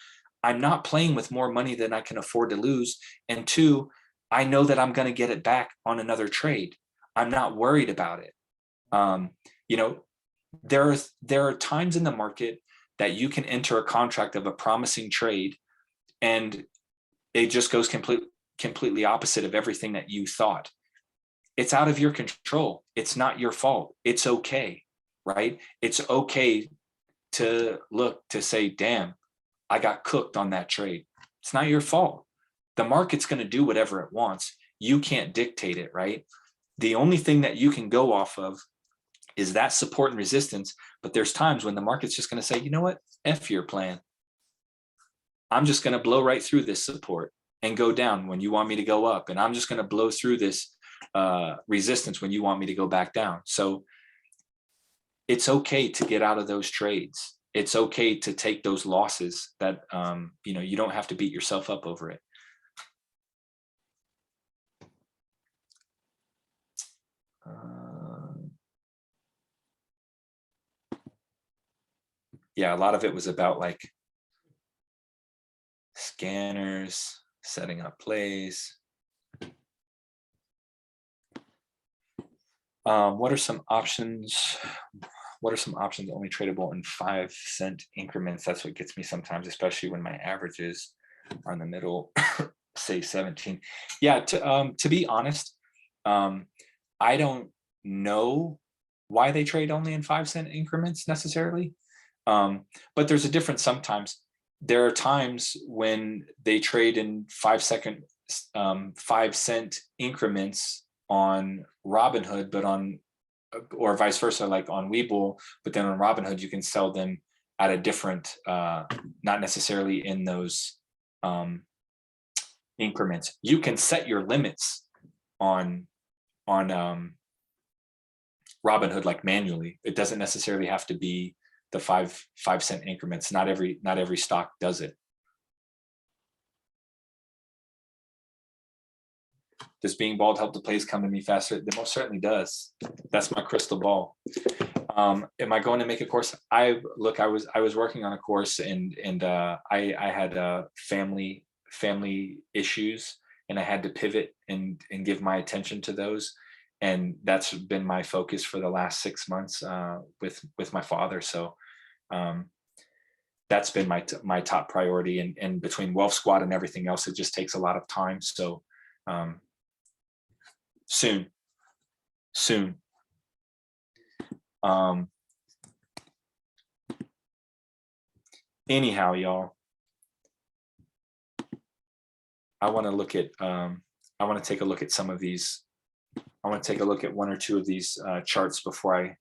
I'm not playing with more money than I can afford to lose, and two, I know that I'm going to get it back on another trade. I'm not worried about it. There are times in the market that you can enter a contract of a promising trade and it just goes completely opposite of everything that you thought. It's out of your control. It's not your fault. It's okay, right? It's okay to say, damn, I got cooked on that trade. It's not your fault. The market's going to do whatever it wants. You can't dictate it, right? The only thing that you can go off of is that support and resistance. But there's times when the market's just going to say, you know what? F your plan. I'm just going to blow right through this support and go down when you want me to go up. And I'm just going to blow through this resistance when you want me to go back down. So it's okay to get out of those trades. It's okay to take those losses that, you don't have to beat yourself up over it. Yeah, a lot of it was about like scanners, setting up plays. What are some options? What are some options only tradable in 5-cent increments? That's what gets me sometimes, especially when my averages are in the middle, say 17. Yeah, to be honest, I don't know why they trade only in 5-cent increments necessarily. But there's a difference sometimes. There are times when they trade in 5-cent increments on Robinhood, but or vice versa, like on Webull, but then on Robinhood, you can sell them at a different, not necessarily in those increments. You can set your limits on Robinhood like manually. It doesn't necessarily have to be the 5-cent increments. Not every stock does it. Does being bald help the plays come to me faster? It most certainly does. That's my crystal ball. Am I going to make a course? I was working on a course, and I had family issues, and I had to pivot and give my attention to those, and that's been my focus for the last 6 months with my father. So that's been my top priority, and between Wealth Squad and everything else, it just takes a lot of time. So soon. Anyhow, y'all, I want to take a look at some of these. I want to take a look at one or two of these charts before I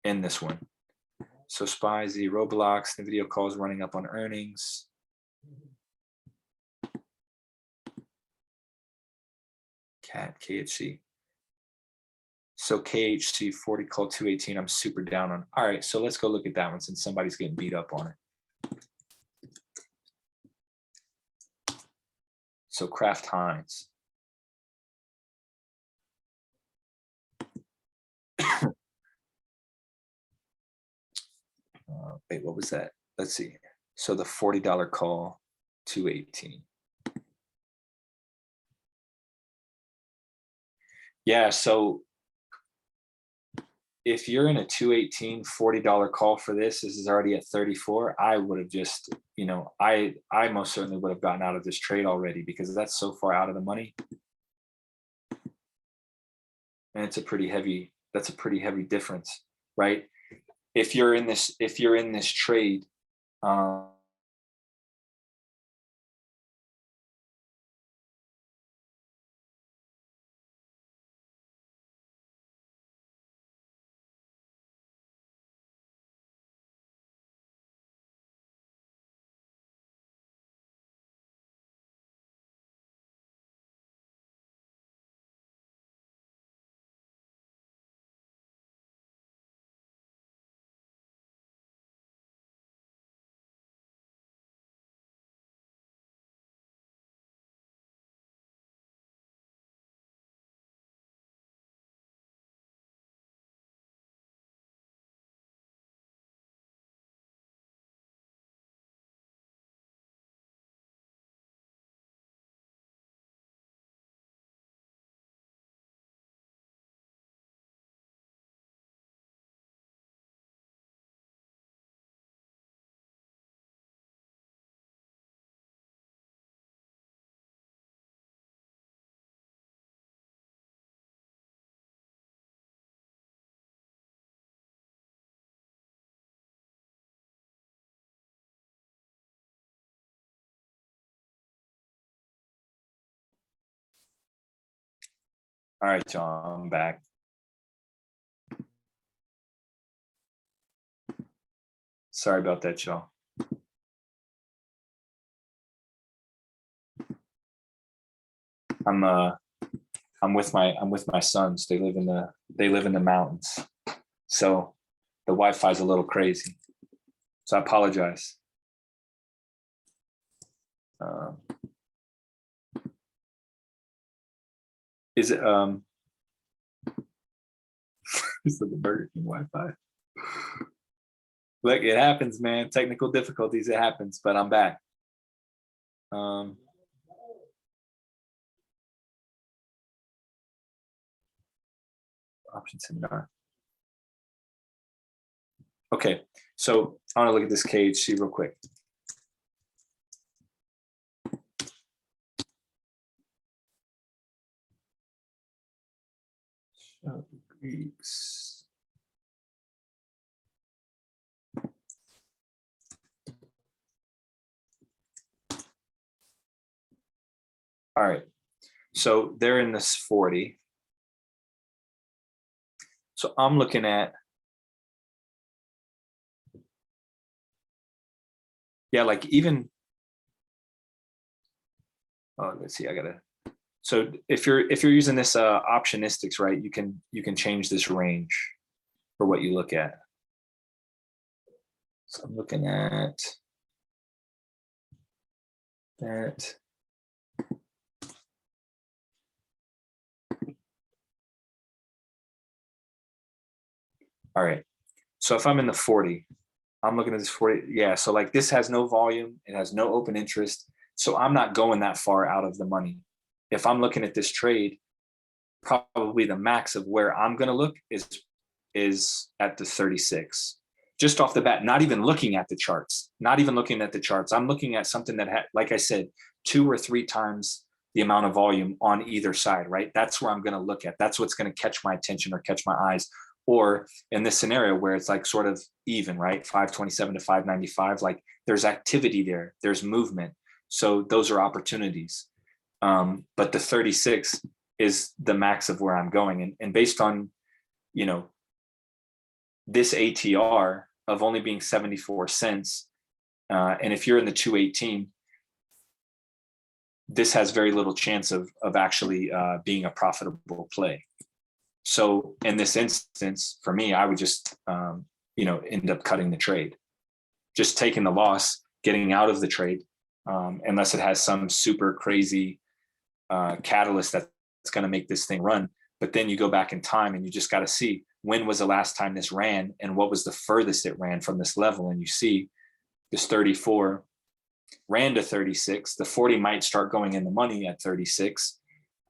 end this one. So SPY, Z, Roblox, the video calls running up on earnings. CAT, KHC. So KHC 40 call 218, I'm super down on. All right, so let's go look at that one since somebody's getting beat up on it. So Kraft Heinz. Wait, what was that? Let's see. So the $40 call, 218. Yeah, so if you're in a 218 $40 call for this is already at 34, I would have just, I most certainly would have gotten out of this trade already, because that's so far out of the money. And it's a pretty heavy difference, right? If you're in this trade, all right, y'all, I'm back. Sorry about that, y'all. I'm with my sons. They live in the mountains, so the Wi-Fi is a little crazy. So I apologize. Is it it's the Burger King Wi-Fi? Look, it happens, man. Technical difficulties, it happens, but I'm back. Option seminar. Okay, so I want to look at this KHC real quick. Greeks. All right. So they're in this 40. So I'm looking at, yeah, like even, oh, let's see, I gotta, so if you're using this optionistics, right, you can change this range for what you look at. So I'm looking at that. All right. So if I'm in the 40, I'm looking at this 40. Yeah. So like this has no volume, it has no open interest. So I'm not going that far out of the money. If I'm looking at this trade, probably the max of where I'm going to look is at the 36. Just off the bat, not even looking at the charts, not even looking at the charts. I'm looking at something that had, like I said, 2 or 3 times the amount of volume on either side, right? That's where I'm going to look at. That's what's going to catch my attention or catch my eyes. Or in this scenario where it's like sort of even, right? 527 to 595, like there's activity there, there's movement. So those are opportunities. But the 36 is the max of where I'm going. And based on, you know, this ATR of only being 74 cents, and if you're in the 218, this has very little chance of actually being a profitable play. So in this instance, for me, I would just, end up cutting the trade, just taking the loss, getting out of the trade, unless it has some super crazy catalyst that's going to make this thing run. But then you go back in time and you just got to see when was the last time this ran and what was the furthest it ran from this level. And you see this 34 ran to 36. The 40 might start going in the money at 36.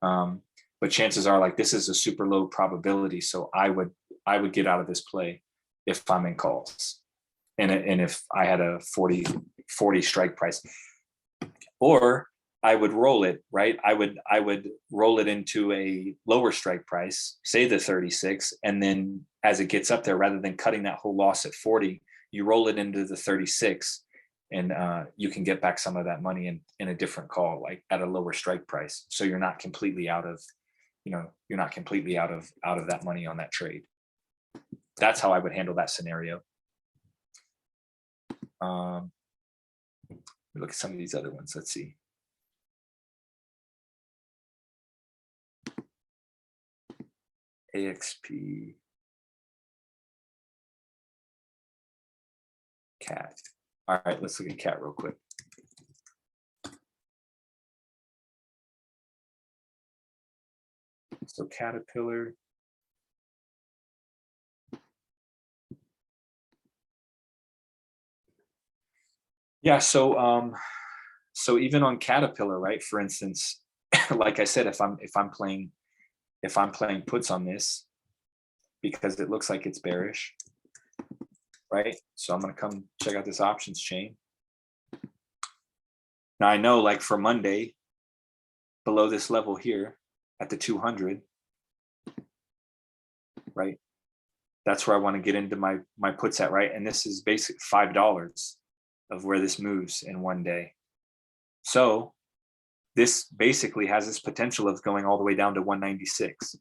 But chances are like this is a super low probability. So I would get out of this play if I'm in calls. And if I had a 40 strike price. Or I would roll it, right? I would roll it into a lower strike price, say the 36, and then as it gets up there, rather than cutting that whole loss at 40, you roll it into the 36, and you can get back some of that money in a different call, like at a lower strike price. So you're not completely out of, out of that money on that trade. That's how I would handle that scenario. Look at some of these other ones. Let's see. AXP, cat. All right, let's look at cat real quick. So Caterpillar. Yeah, so even on Caterpillar, right? For instance, like I said, if I'm playing puts on this because it looks like it's bearish, right? So I'm going to come check out this options chain. Now I know, like for Monday, below this level here at the 200, right? That's where I want to get into my puts at, right? And this is basically $5 of where this moves in one day. So this basically has this potential of going all the way down to 196.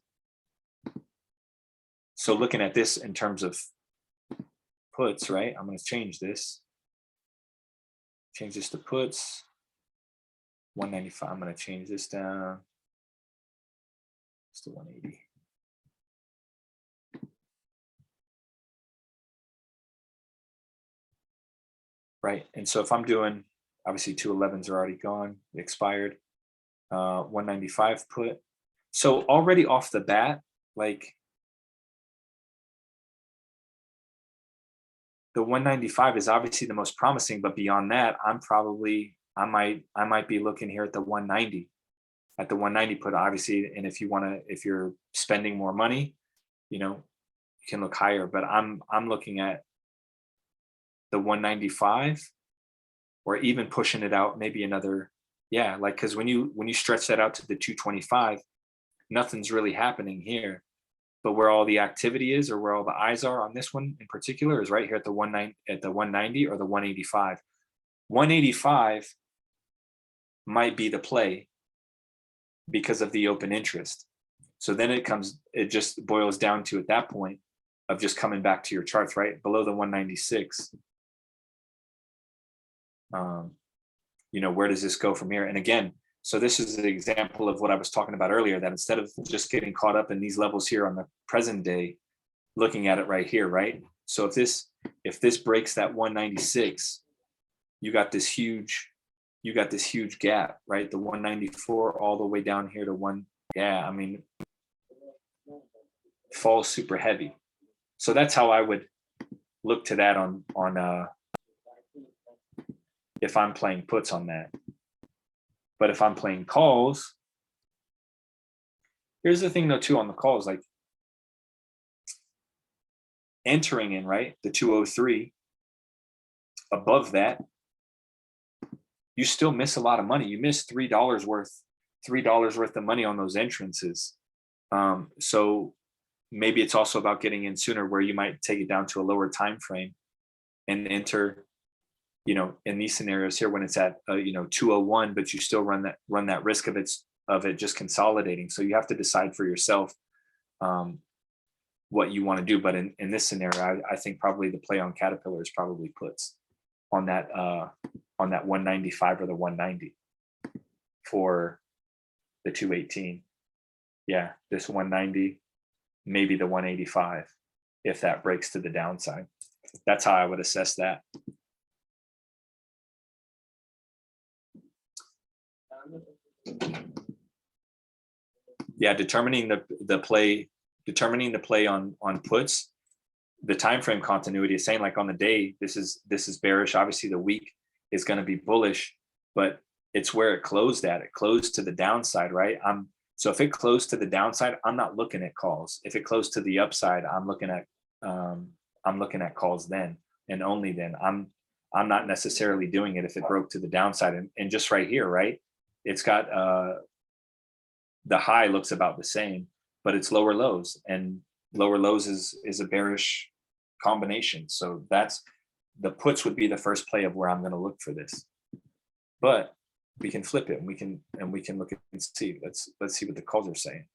So looking at this in terms of puts, right? I'm going to change this to puts 195. I'm going to change this down to 180. Right. And so if I'm doing, obviously 211s are already gone, expired, 195 put. So already off the bat, like the 195 is obviously the most promising, but beyond that, I might be looking here at the 190 put, obviously. And if you're spending more money, you can look higher, but I'm looking at the 195 or even pushing it out maybe another, yeah, like, because when you stretch that out to the 225, nothing's really happening here. But where all the activity is, or where all the eyes are on this one in particular, is right here at the 190 or the 185. 185 might be the play because of the open interest. So then it just boils down to, at that point, of just coming back to your charts, right? Below the 196. Where does this go from here? And again, so this is an example of what I was talking about earlier, that instead of just getting caught up in these levels here on the present day, looking at it right here, right? So if this breaks that 196, you got this huge gap, right? The 194 all the way down here to falls super heavy. So that's how I would look to that on if I'm playing puts on that. But if I'm playing calls, here's the thing though too on the calls, like entering in, right, the 203, above that, you still miss a lot of money. You miss $3 worth of money on those entrances. So maybe it's also about getting in sooner, where you might take it down to a lower time frame and enter, in these scenarios here, when it's at 201, but you still run that risk of it just consolidating. So you have to decide for yourself what you want to do. But in this scenario, I think probably the play on Caterpillar is probably puts on that 195 or the 190 for the 218. Yeah, this 190, maybe the 185, if that breaks to the downside. That's how I would assess that. Yeah, determining the play on puts, the time frame continuity is saying, like, on the day, this is bearish. Obviously the week is going to be bullish, but it's where it closed at. It closed to the downside, right? So if it closed to the downside, I'm not looking at calls. If it closed to the upside, I'm looking at calls then, and only then. I'm not necessarily doing it if it broke to the downside. And just right here, right, it's got the high looks about the same, but it's lower lows, and lower lows is a bearish combination. So that's the puts would be the first play of where I'm going to look for this. But we can flip it, and we can look and see. Let's see what the calls are saying.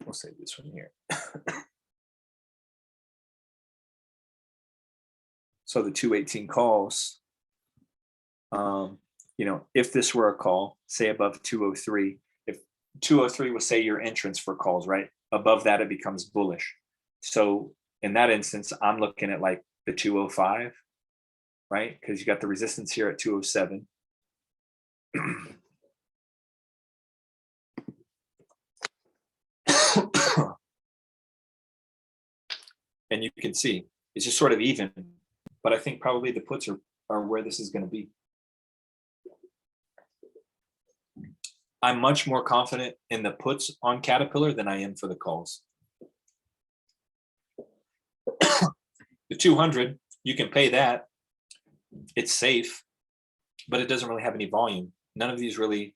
We'll save this one here. So the 218 calls, if this were a call, say above 203, if 203 was, say, your entrance for calls, right? Above that, it becomes bullish. So in that instance, I'm looking at like the 205, right? Because you got the resistance here at 207. And you can see it's just sort of even, but I think probably the puts are where this is going to be. I'm much more confident in the puts on Caterpillar than I am for the calls. The 200, you can pay that. It's safe, but it doesn't really have any volume. None of these really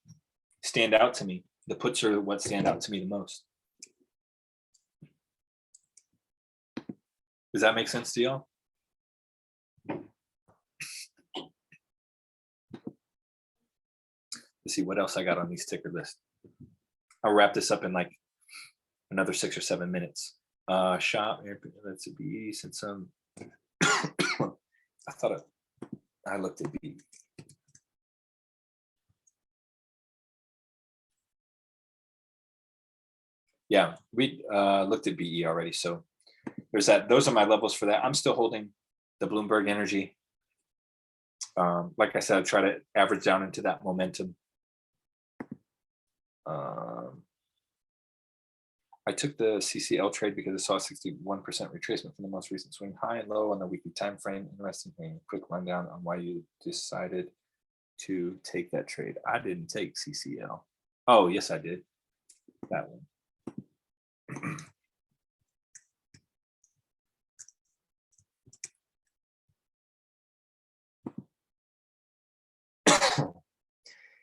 stand out to me. The puts are what stand out to me the most. Does that make sense to y'all? Let's see what else I got on these ticker lists. I'll wrap this up in like another 6 or 7 minutes. Shop, let's be since I thought I looked at B. Yeah, we looked at BE already. So there's that. Those are my levels for that. I'm still holding the Bloomberg energy. Like I said, I try to average down into that momentum. I took the CCL trade because I saw a 61% retracement from the most recent swing high and low on the weekly time frame. Interesting thing. Quick rundown on why you decided to take that trade. I didn't take CCL. Oh, yes, I did. That one.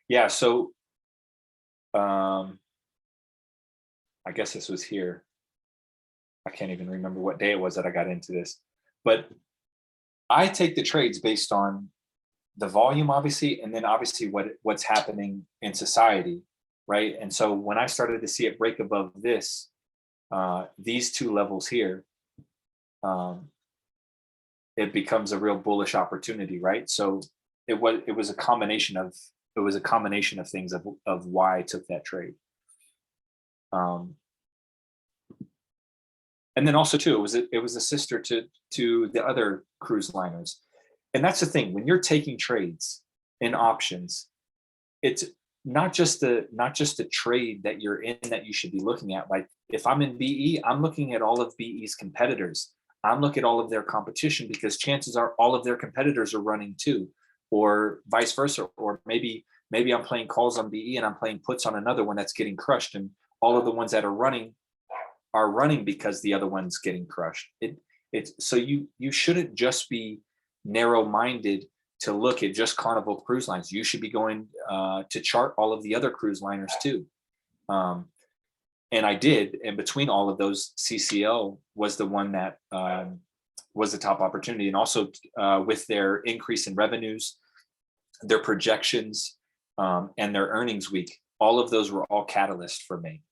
Yeah, so I guess this was here. I can't even remember what day it was that I got into this, but I take the trades based on the volume, obviously, and then obviously what's happening in society, right? And so when I started to see it break above these two levels here, it becomes a real bullish opportunity, right? So it was a combination of things of why I took that trade. And then also too, it was a sister to the other cruise liners. And that's the thing, when you're taking trades in options, it's not just the trade that you're in that you should be looking at. Like if I'm in BE, I'm looking at all of BE's competitors. I'm looking at all of their competition, because chances are all of their competitors are running too, or vice versa. Or maybe I'm playing calls on BE and I'm playing puts on another one that's getting crushed, and all of the ones that are running because the other one's getting crushed. It's so you shouldn't just be narrow-minded to look at just Carnival Cruise Lines. You should be going to chart all of the other cruise liners too. And I did, and between all of those, CCL was the one that was the top opportunity. And also with their increase in revenues, their projections, and their earnings week, all of those were all catalysts for me.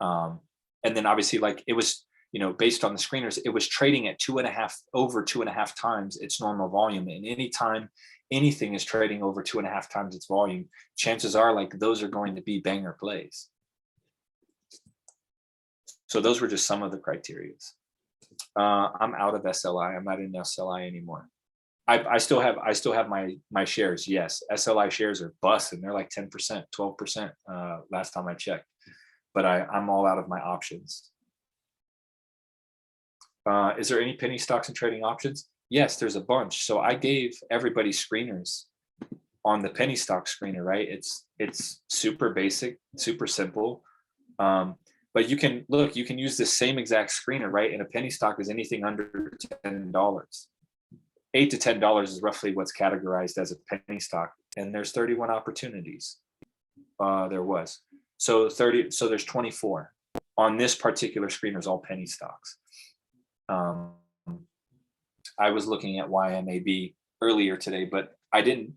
And then obviously, like, it was, based on the screeners, it was trading at over 2.5 times its normal volume. And anytime anything is trading over 2.5 times its volume, chances are like those are going to be banger plays. So those were just some of the criterias. I'm out of SLI. I'm not in SLI anymore. I still have my shares. Yes, SLI shares are busting. They're like 10%, 12% last time I checked. But I'm all out of my options. Is there any penny stocks and trading options? Yes, there's a bunch. So I gave everybody screeners on the penny stock screener, right? It's super basic, super simple. But you can use the same exact screener, right? And a penny stock is anything under $10. $8 to $10 is roughly what's categorized as a penny stock. And there's 31 opportunities. There was. So there's 24 on this particular screener, is all penny stocks. I was looking at YMAB earlier today, but I didn't.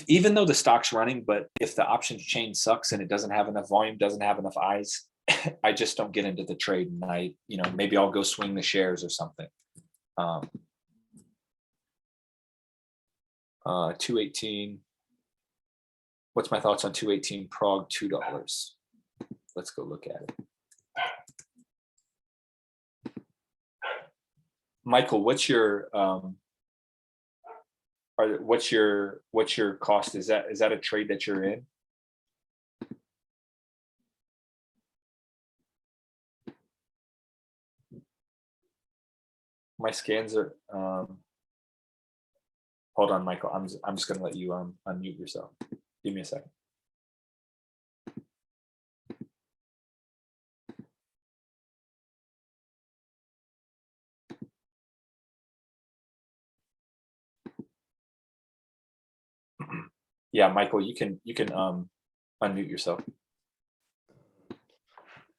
Even though the stock's running, but if the options chain sucks and it doesn't have enough volume, doesn't have enough eyes, I just don't get into the trade, and maybe I'll go swing the shares or something. 218. What's my thoughts on 218 Prague $2? Let's go look at it. Michael, what's your cost? Is that a trade that you're in? My scans are hold on, Michael. I'm just gonna let you unmute yourself. Give me a second. Yeah, Michael, you can unmute yourself.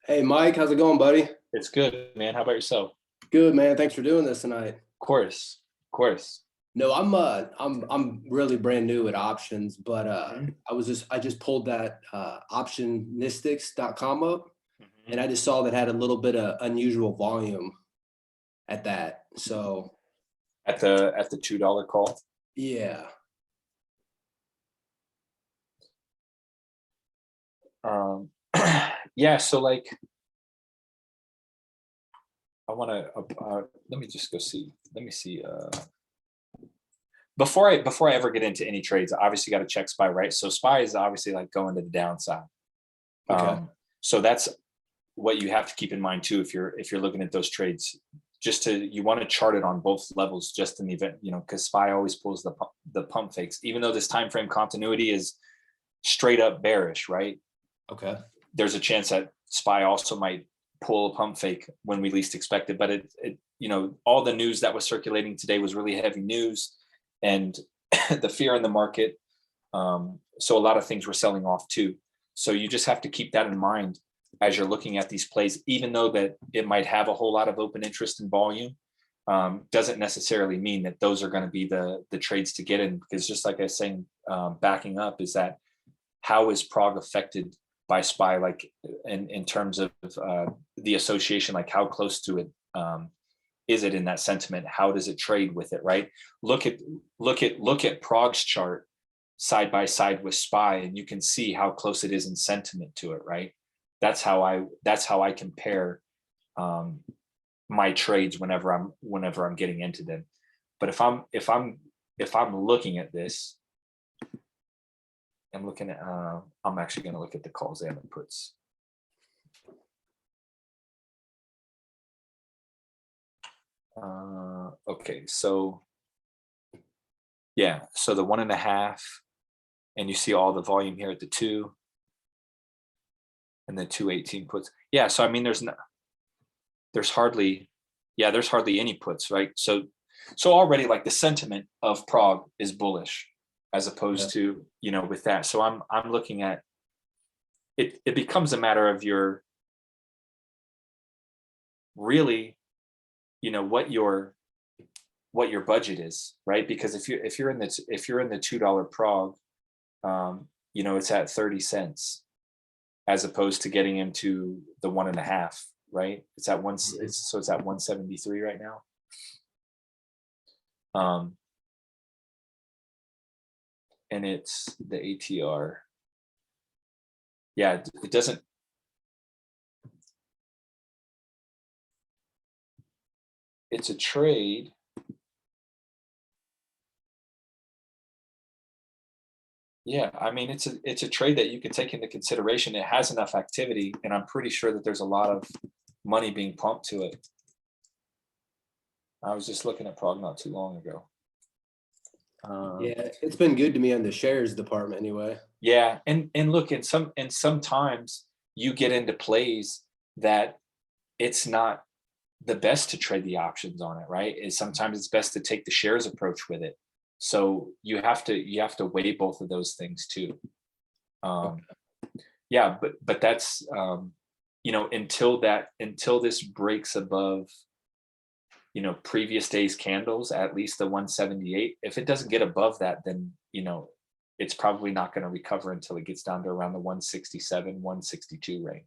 Hey, Mike, how's it going, buddy? It's good, man. How about yourself? Good, man. Thanks for doing this tonight. Of course. No, I'm really brand new at options, but I just pulled that optionistics.com up, and I just saw that had a little bit of unusual volume at that. So at the $2 call. Yeah. Yeah, so like I want to let me just go see. Let me see. Before I ever get into any trades, I obviously got to check SPY, right? So SPY is obviously like going to the downside. Okay. So that's what you have to keep in mind too if you're looking at those trades. You want to chart it on both levels, just in the event, because SPY always pulls the pump fakes, even though this time frame continuity is straight up bearish, right? Okay. There's a chance that SPY also might pull a pump fake when we least expect it. But it all the news that was circulating today was really heavy news, and the fear in the market. So a lot of things were selling off too. So you just have to keep that in mind as you're looking at these plays, even though that it might have a whole lot of open interest and volume. doesn't necessarily mean that those are going to be the trades to get in, because just like I was saying, backing up, is that how is prog affected by SPY, like in terms of the association, like how close to it is it in that sentiment? How does it trade with it, right? Look at prog's chart side by side with SPY, and you can see how close it is in sentiment to it, right? That's how I compare my trades whenever I'm getting into them. But if I'm looking at this, I'm looking at I'm actually going to look at the calls and the puts. Okay, so yeah, so the 1.5, and you see all the volume here at the 2, and the 218 puts. Yeah, so I mean, there's hardly any puts, right? So already, like, the sentiment of prog is bullish, as opposed to, with that. So I'm looking at it. It becomes a matter of your really, what your budget is, right? Because if you're in the $2 prog, it's at 30 cents, as opposed to getting into the 1.5, right? It's at so it's at 173 right now. And it's the ATR. Yeah, it doesn't. It's a trade. Yeah, I mean, it's a trade that you can take into consideration. It has enough activity, and I'm pretty sure that there's a lot of money being pumped to it. I was just looking at prog not too long ago. Yeah, it's been good to me on the shares department anyway. Yeah, and look, and sometimes you get into plays that it's not the best to trade the options on it, right? And sometimes it's best to take the shares approach with it. So you have to weigh both of those things too. Yeah, but that's until this breaks above previous day's candles, at least the 178. If it doesn't get above that, then it's probably not going to recover until it gets down to around the 167, 162 range.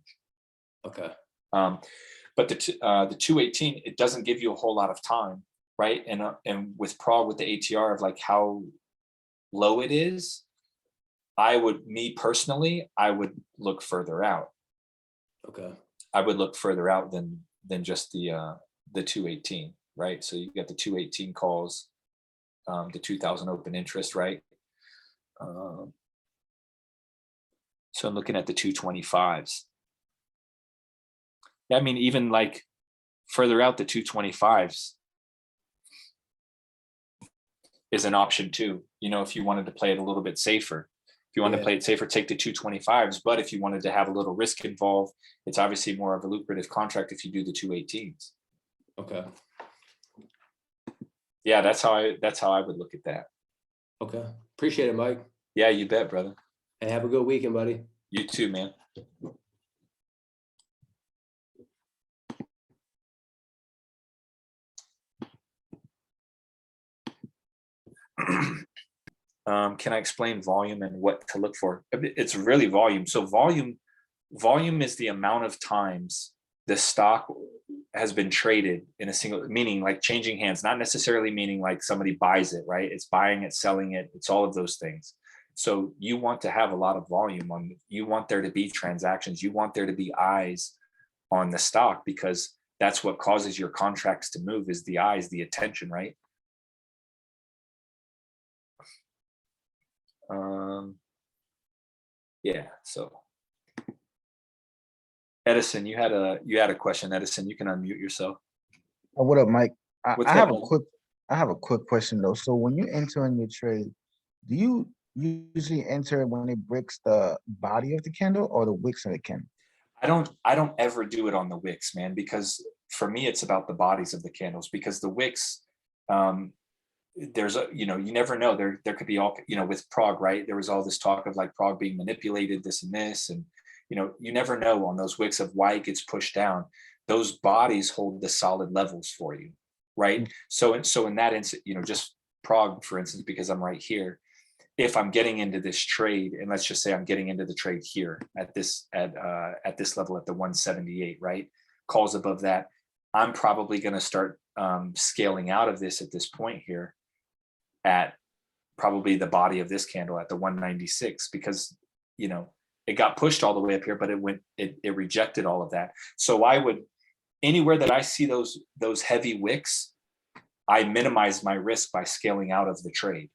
Okay. But the 218, it doesn't give you a whole lot of time, right? And with prog, with the ATR of like how low it is, me personally, I would look further out. Okay. I would look further out than just the 218, right? So you got the 218 calls, the 2000 open interest, right? So I'm looking at the 225s. I mean, even like further out, the 225s is an option too. If you wanted to play it a little bit safer, if you want to play it safer, take the 225s. But if you wanted to have a little risk involved, it's obviously more of a lucrative contract if you do the 218s. Okay. Yeah, that's how I would look at that. Okay. Appreciate it, Mike. Yeah, you bet, brother. Hey, have a good weekend, buddy. You too, man. Can I explain volume and what to look for? It's really volume. So volume is the amount of times the stock has been traded in a single, meaning like changing hands, not necessarily meaning like somebody buys it, right? It's buying it, selling it. It's all of those things. So you want to have a lot of volume you want there to be transactions. You want there to be eyes on the stock, because that's what causes your contracts to move, is the eyes, the attention, right? Yeah, so Edison, you had a question. Edison, you can unmute yourself. What up, Mike? I What's have up, I have a quick question though. So when you enter in your trade, do you usually enter when it breaks the body of the candle or the wicks of the candle? I don't ever do it on the wicks, man, because for me it's about the bodies of the candles, because the wicks, there's you never know. There could be all, with prog, right? There was all this talk of like prog being manipulated, this and this, and you never know on those wicks of why it gets pushed down. Those bodies hold the solid levels for you. right? So in that instance, just Prague, for instance, because I'm right here, if I'm getting into this trade, and let's just say I'm getting into the trade here at this level at the 178, right? Calls above that, I'm probably going to start scaling out of this at this point here at probably the body of this candle at the 196, because it got pushed all the way up here, but it rejected all of that. So I would, anywhere that I see those heavy wicks, I minimize my risk by scaling out of the trade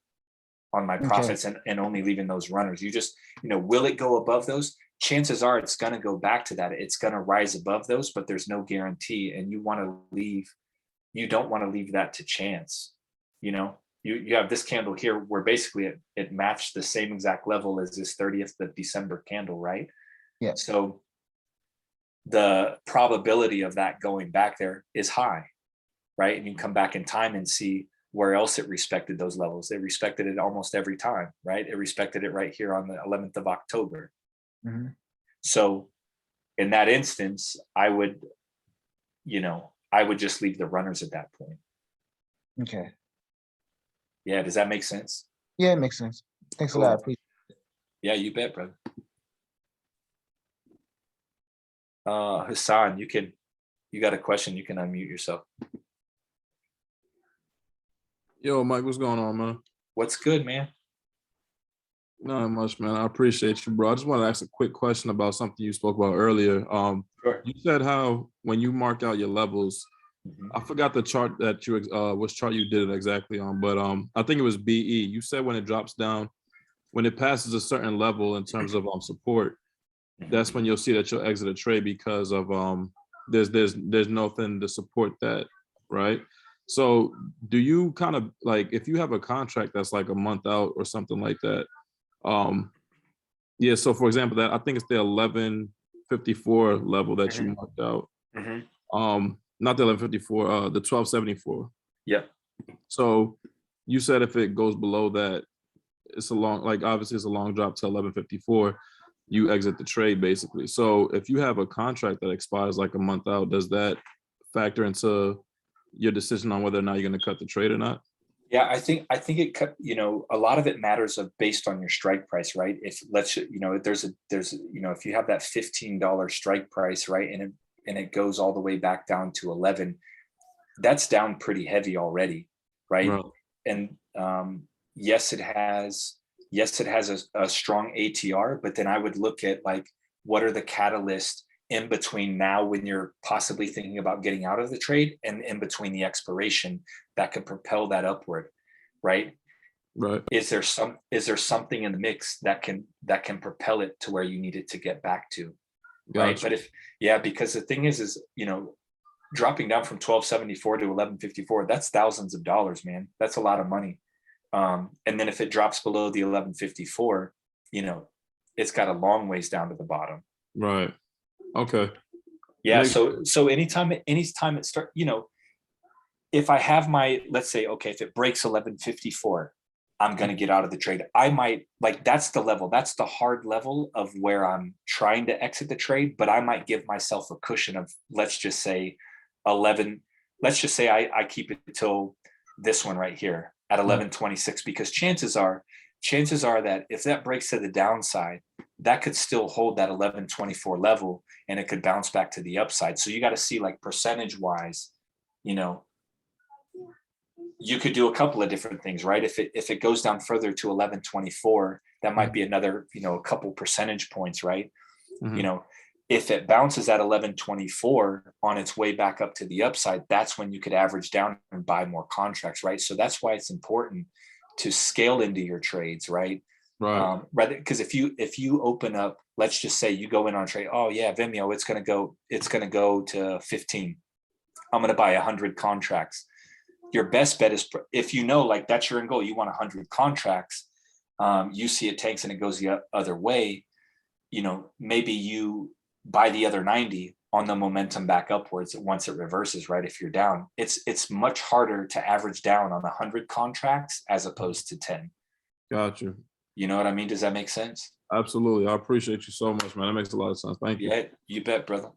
on my profits and only leaving those runners. You just, will it go above those? Chances are it's going to go back to that. It's going to rise above those, but there's no guarantee. And you don't want to leave that to chance. You have this candle here where basically it matched the same exact level as this 30th of December candle, right? Yeah. So the probability of that going back there is high, right? And you can come back in time and see where else it respected those levels. It respected it almost every time, right? It respected it right here on the 11th of October. Mm-hmm. So in that instance, I would just leave the runners at that point. Okay. Yeah, does that make sense? Yeah, it makes sense. Thanks Cool. a lot. Appreciate Yeah, you bet, brother. Hassan, you got a question, you can unmute yourself. Yo, Mike, what's going on, man? What's good, man? Not much, man. I appreciate you, bro. I just want to ask a quick question about something you spoke about earlier. Sure. You said how when you mark out your levels, I forgot the chart that you which chart you did it exactly on, but I think it was BE. You said when it drops down, when it passes a certain level in terms of support, that's when you'll see that you'll exit a trade because of there's nothing to support that, right? So do you kind of like, if you have a contract that's like a month out or something like that, yeah, so for example, that I think it's the 1154 level that you marked out. Not the 1154, the 1274. Yep. So you said if it goes below that, it's a long, like obviously it's a long drop to 1154, you exit the trade basically. So if you have a contract that expires like a month out, does that factor into your decision on whether or not you're going to cut the trade or not? Yeah, I think it cut, a lot of it matters based on your strike price, right? If if you have that $15 strike price, right, and it goes all the way back down to 11, that's down pretty heavy already, right? And yes, it has a strong ATR, but then I would look at like, what are the catalysts in between now when you're possibly thinking about getting out of the trade and in between the expiration that could propel that upward, right? Is there something in the mix that can propel it to where you need it to get back to, right? Gotcha. But because the thing is dropping down from 1274 to 1154, that's thousands of dollars, man. That's a lot of money. And then if it drops below the 1154, it's got a long ways down to the bottom. Right. Okay. Yeah. So anytime it starts, if I have let's say, okay, if it breaks 1154, I'm going to get out of the trade. I might, like, that's the level, that's the hard level of where I'm trying to exit the trade, but I might give myself a cushion of, let's just say 11. Let's just say I keep it till this one right here at 1126, because chances are that if that breaks to the downside, that could still hold that 1124 level and it could bounce back to the upside. So you got to see, like, percentage wise, you could do a couple of different things, right? If it goes down further to 1124, that might be another, a couple percentage points, right? If it bounces at 1124 on its way back up to the upside, that's when you could average down and buy more contracts, right? So that's why it's important to scale into your trades, right? Rather, because if you open up, let's just say you go in on a trade, oh yeah, Vimeo, it's gonna go to 15. I'm gonna buy 100 contracts. Your best bet is, if like that's your end goal, you want 100 contracts, you see it tanks and it goes the other way, maybe you buy the other 90 on the momentum back upwards once it reverses, right? If you're down, it's much harder to average down on 100 contracts as opposed to 10. Gotcha. You know what I mean? Does that make sense? Absolutely. I appreciate you so much, man. That makes a lot of sense. Thank you. Yeah, you bet, brother.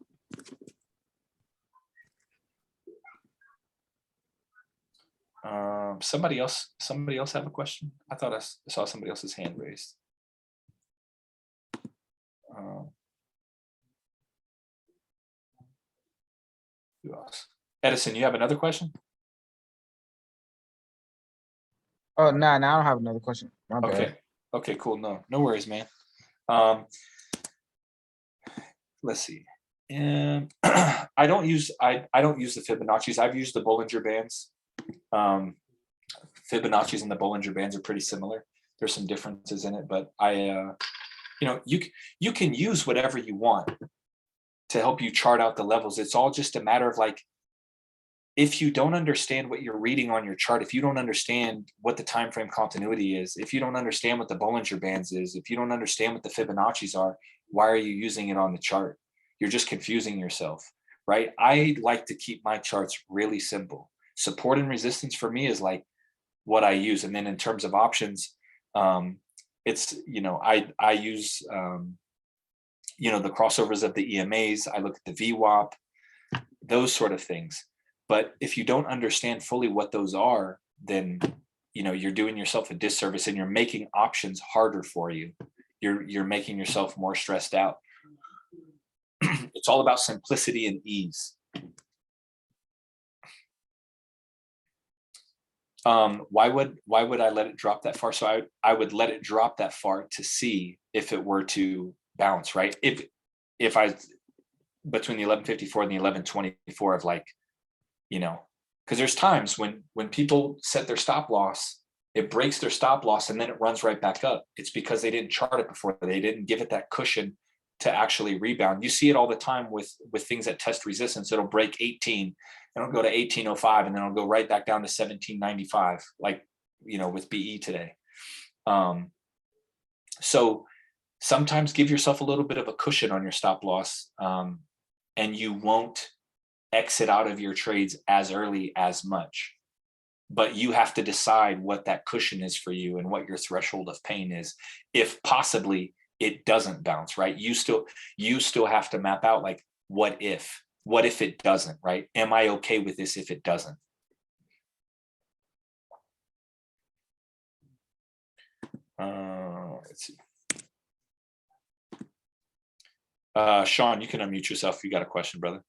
Somebody else have a question? I thought I saw somebody else's hand raised. Who else? Edison, you have another question? Oh, no, I don't have another question. My bad. Okay. Okay, cool. No worries, man. Let's see. And I don't use the Fibonacci's. I've used the Bollinger Bands. Fibonacci's and the Bollinger Bands are pretty similar. There's some differences in it, but you can use whatever you want to help you chart out the levels. It's all just a matter of like, if you don't understand what you're reading on your chart, if you don't understand what the time frame continuity is, if you don't understand what the Bollinger Bands is, if you don't understand what the Fibonacci's are, why are you using it on the chart? You're just confusing yourself, right? I like to keep my charts really simple. Support and resistance for me is like what I use. And then in terms of options, it's, I use, the crossovers of the EMAs. I look at the VWAP, those sort of things. But if you don't understand fully what those are, then you're doing yourself a disservice and you're making options harder for you. You're making yourself more stressed out. It's all about simplicity and ease. Why would I let it drop that far? So I would let it drop that far to see if it were to bounce, right? If I between the 1154 and the 1124 of like, because there's times when people set their stop loss, it breaks their stop loss and then it runs right back up. It's because they didn't chart it before. They didn't give it that cushion to actually rebound. You see it all the time with things that test resistance. It'll break 18 and it'll go to 1805 and then it'll go right back down to 1795, like, with BE today. So sometimes give yourself a little bit of a cushion on your stop loss, and you won't exit out of your trades as early as much. But you have to decide what that cushion is for you and what your threshold of pain is. If possibly it doesn't bounce, right? You still have to map out like, what if it doesn't, right? Am I okay with this if it doesn't? Let's see. Sean, you can unmute yourself if you got a question, brother.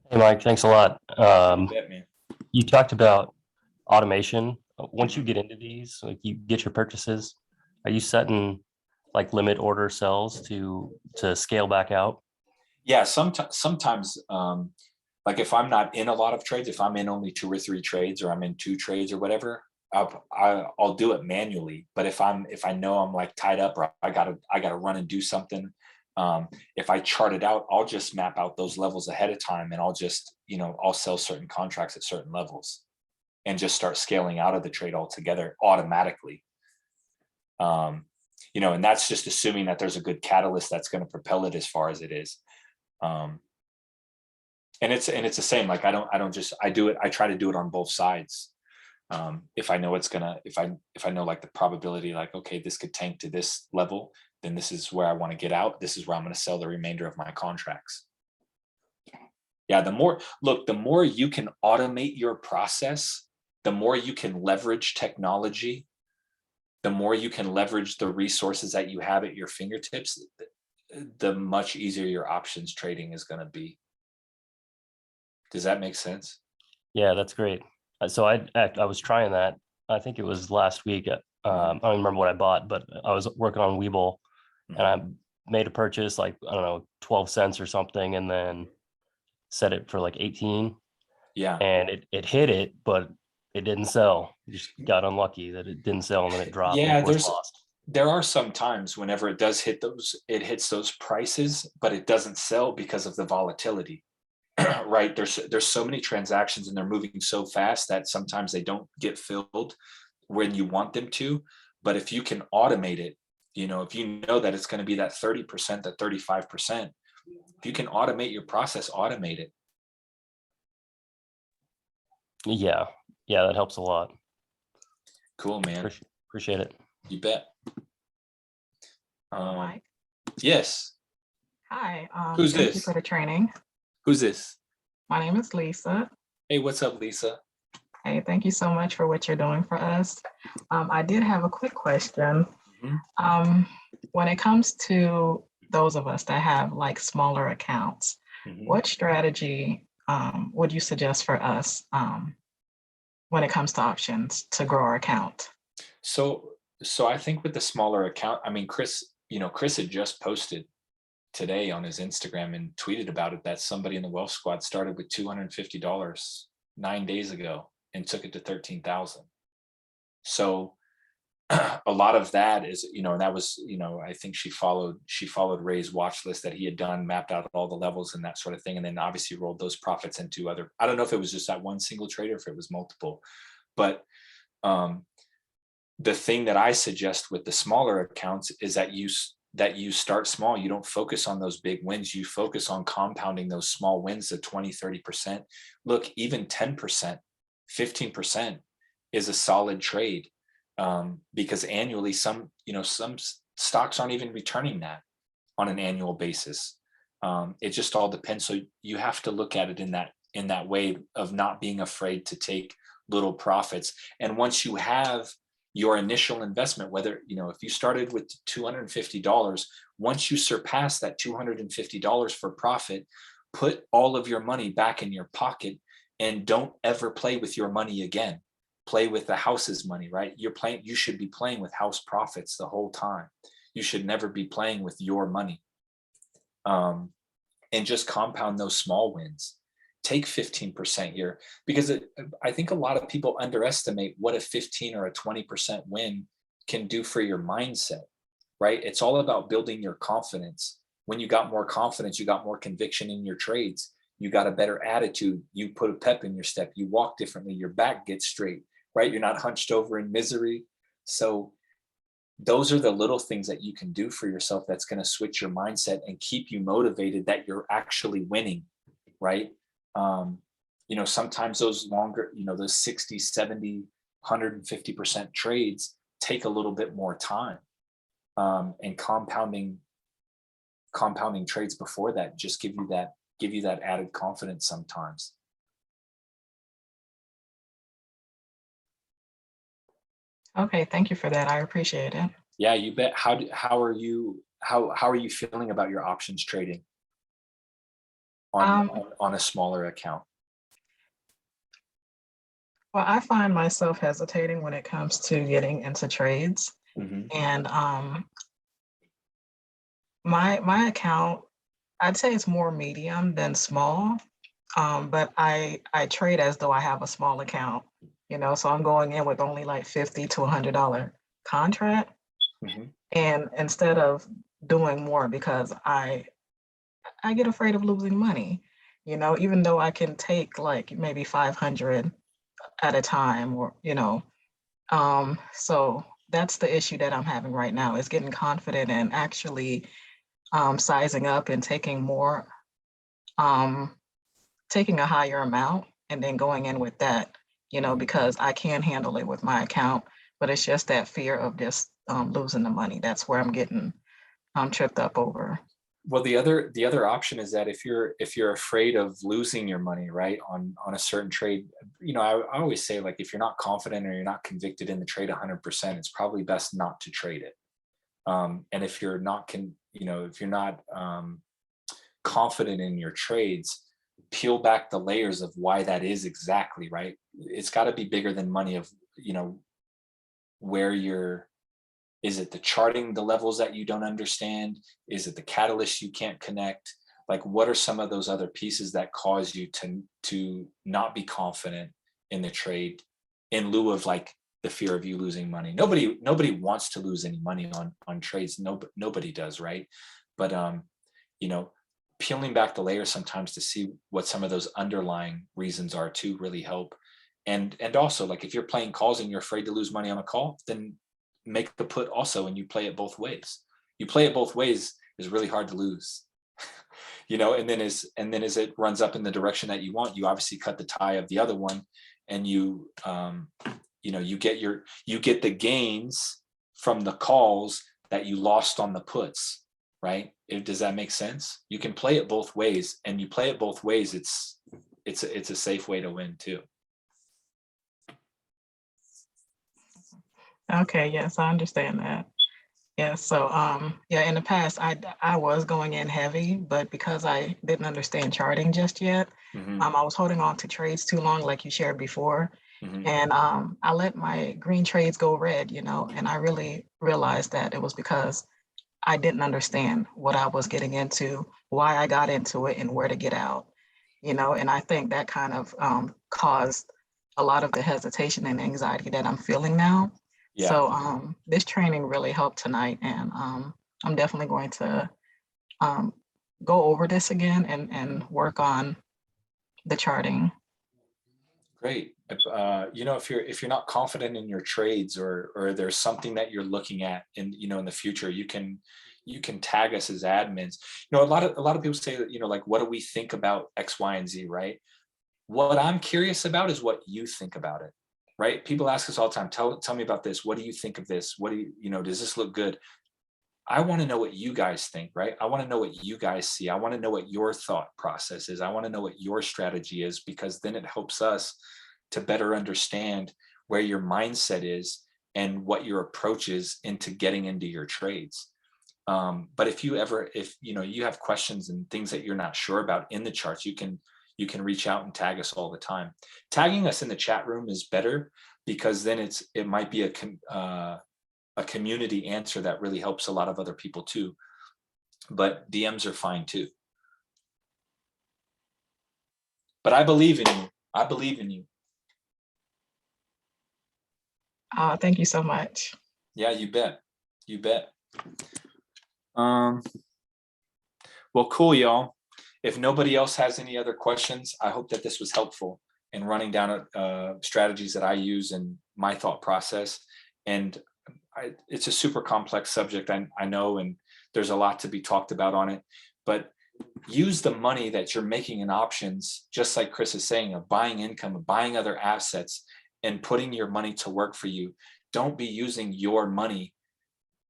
Hey, Mike, thanks a lot. Man. You talked about automation. Once you get into these, like you get your purchases, are you setting like limit order sells to scale back out? Yeah, sometimes like if I'm not in a lot of trades, if I'm in only 2 or 3 trades, or I'm in 2 trades or whatever, I'll do it manually. But if I know I'm like tied up, or I gotta run and do something, if I chart it out, I'll just map out those levels ahead of time, and I'll just I'll sell certain contracts at certain levels and just start scaling out of the trade altogether automatically. And that's just assuming that there's a good catalyst that's going to propel it as far as it is. And it's the same. Like I try to do it on both sides. If I know if I know like the probability, like, okay, this could tank to this level, then this is where I want to get out. This is where I'm going to sell the remainder of my contracts. Yeah. The more you can automate your process, the more you can leverage technology, the more you can leverage the resources that you have at your fingertips, the much easier your options trading is going to be. Does that make sense? Yeah, that's great. So I was trying that. I think it was last week. I don't remember what I bought, but I was working on Webull, and I made a purchase like, I don't know, 12 cents or something, and then set it for like 18. Yeah. And it hit it, but it didn't sell. You just got unlucky that it didn't sell and then it dropped. Yeah, and there are some times whenever it does hit it hits those prices, but it doesn't sell because of the volatility. Right? There's so many transactions and they're moving so fast that sometimes they don't get filled when you want them to. But if you can automate it, if you know that it's going to be that 30%, that 35%, if you can automate your process, automate it. Yeah, that helps a lot. Cool, man. Appreciate it. You bet. Mike? Yes. Hi. Who's thank this? you for the training. Who's this? My name is Lisa. Hey, what's up, Lisa? Hey, thank you so much for what you're doing for us. I did have a quick question. Mhm. When it comes to those of us that have like smaller accounts, Mhm. what strategy would you suggest for us when it comes to options to grow our account? So I think with the smaller account, I mean, Chris had just posted today on his Instagram and tweeted about it that somebody in the Wealth Squad started with $250 9 days ago and took it to 13,000. So a lot of that is, and that was, I think she followed Ray's watch list that he had done, mapped out all the levels and that sort of thing, and then obviously rolled those profits into other. I don't know if it was just that one single trade or if it was multiple, but um, the thing that I suggest with the smaller accounts is that you start small. You don't focus on those big wins. You focus on compounding those small wins to 20, 30%. Look, even 10%, 15% is a solid trade, because annually some stocks aren't even returning that on an annual basis. It just all depends. So you have to look at it in that way of not being afraid to take little profits. And once you have your initial investment, whether, if you started with $250, once you surpass that $250 for profit, put all of your money back in your pocket and don't ever play with your money again. Play with the house's money, right? You should be playing with house profits the whole time. You should never be playing with your money. And just compound those small wins. Take 15% here, because I think a lot of people underestimate what a 15 or a 20% win can do for your mindset, right? It's all about building your confidence. When you got more confidence, you got more conviction in your trades. You got a better attitude. You put a pep in your step. You walk differently. Your back gets straight, right? You're not hunched over in misery. So those are the little things that you can do for yourself that's going to switch your mindset and keep you motivated that you're actually winning, right? Sometimes those longer, those 60, 70, 150% trades take a little bit more time. And compounding trades before that just give you that added confidence sometimes. Okay, thank you for that. I appreciate it. Yeah, you bet. How are you feeling about your options trading Um, on a smaller account? well, I find myself hesitating when it comes to getting into trades. Mhm. And my account, I'd say it's more medium than small. But I trade as though I have a small account, so I'm going in with only like $50 to $100 contract. Mhm. And instead of doing more, because I get afraid of losing money, even though I can take like maybe 500 at a time, or so that's the issue that I'm having right now, is getting confident and actually sizing up and taking more, um, taking a higher amount and then going in with that, because I can handle it with my account, but it's just that fear of just losing the money. That's where I'm getting tripped up over. Well, the other option is that if you're afraid of losing your money, right, on a certain trade, I always say, like, if you're not confident or you're not convicted in the trade 100%, it's probably best not to trade it. And if you're not confident in your trades, peel back the layers of why that is exactly, right? It's got to be bigger than money of, where you're. Is it the charting the levels that you don't understand? Is it the catalyst you can't connect? Like, what are some of those other pieces that cause you to not be confident in the trade, in lieu of like the fear of you losing money? Nobody wants to lose any money on trades. Nobody does, right? But peeling back the layers sometimes to see what some of those underlying reasons are too really help. And also, like, if you're playing calls and you're afraid to lose money on a call, then make the put also, and you play it both ways. You play it both ways is really hard to lose. And then as it runs up in the direction that you want, you obviously cut the tie of the other one, and you get the gains from the calls that you lost on the puts, right? Does that make sense? You can play it both ways, and you play it both ways, it's it's a safe way to win too. Okay, yes, I understand that. Yeah, so yeah, in the past I was going in heavy, but because I didn't understand charting just yet, Mhm, I was holding on to trades too long, like you shared before. mhm. And I let my green trades go red, you know, and I really realized that it was because I didn't understand what I was getting into, why I got into it, and where to get out, you know. And I think that kind of caused a lot of the hesitation and anxiety that I'm feeling now. Yeah, So this training really helped tonight, and I'm definitely going to um, go over this again and work on the charting. great. You know, if you're not confident in your trades, or there's something that you're looking at in, you know, in the future, you can tag us as admins. You know, a lot of people say that, you know, like, what do we think about X, Y, and Z, right? What I'm curious about is what you think about it, right? People ask us all the time, tell me about this. What do you think of this? What do you know, does this look good? I want to know what you guys think, right? I want to know what you guys see. I want to know what your thought process is. I want to know what your strategy is, because then it helps us to better understand where your mindset is and what your approach is into getting into your trades. But if you know, you have questions and things that you're not sure about in the charts, you can reach out and tag us all the time. Tagging us in the chat room is better, because then it might be a community answer that really helps a lot of other people too. But DMs are fine too. But I believe in you. I believe in you. Thank you so much. Yeah, you bet. You bet. Well, cool, y'all. If nobody else has any other questions, I hope that this was helpful in running down strategies that I use in my thought process. And it's a super complex subject, I know, and there's a lot to be talked about on it. But use the money that you're making in options, just like Chris is saying, of buying income, of buying other assets, and putting your money to work for you. Don't be using your money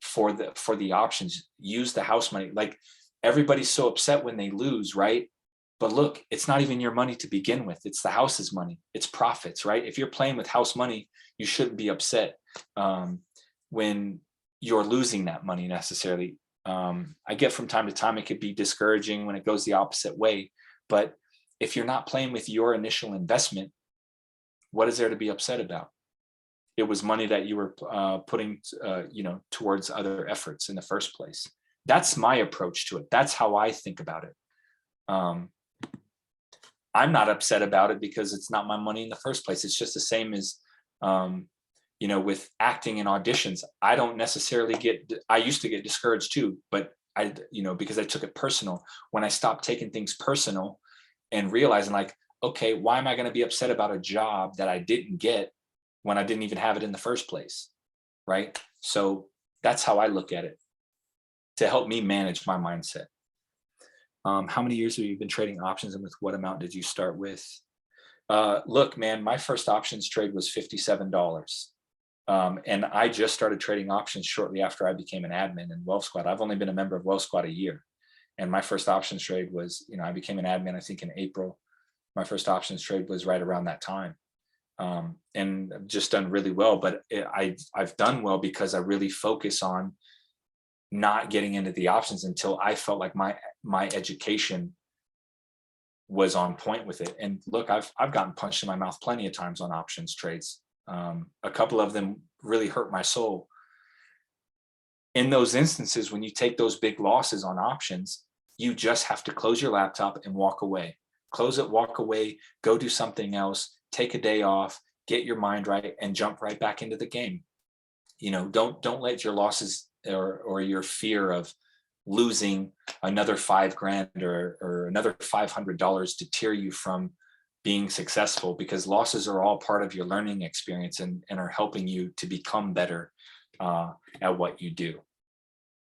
for the options. Use the house money. Like, everybody's so upset when they lose, right? But look, it's not even your money to begin with. It's the house's money. It's profits, right? If you're playing with house money, you shouldn't be upset when you're losing that money necessarily. I get from time to time it could be discouraging when it goes the opposite way. But if you're not playing with your initial investment, what is there to be upset about? It was money that you were putting, you know, towards other efforts in the first place. That's my approach to it. That's how I think about it. I'm not upset about it because it's not my money in the first place. It's just the same as, you know, with acting and auditions. I don't necessarily I used to get discouraged too, but you know, because I took it personal. When I stopped taking things personal and realizing, like, okay, why am I going to be upset about a job that I didn't get when I didn't even have it in the first place? Right. So that's how I look at it, to help me manage my mindset. How many years have you been trading options, and with what amount did you start with? Look, man, my first options trade was $57. And I just started trading options shortly after I became an admin in Wealth Squad. I've only been a member of Wealth Squad a year. And my first options trade was, you know, I became an admin, I think, in April. My first options trade was right around that time. And I've just done really well. But I've done well because I really focus on not getting into the options until I felt like my education was on point with it. And look, I've gotten punched in my mouth plenty of times on options trades. A couple of them really hurt my soul. In those instances, when you take those big losses on options, you just have to close your laptop and walk away. Close it, walk away, go do something else, take a day off, get your mind right, and jump right back into the game. You know, don't let your losses or your fear of losing another $5,000 or another $500 deter you from being successful, because losses are all part of your learning experience and are helping you to become better at what you do.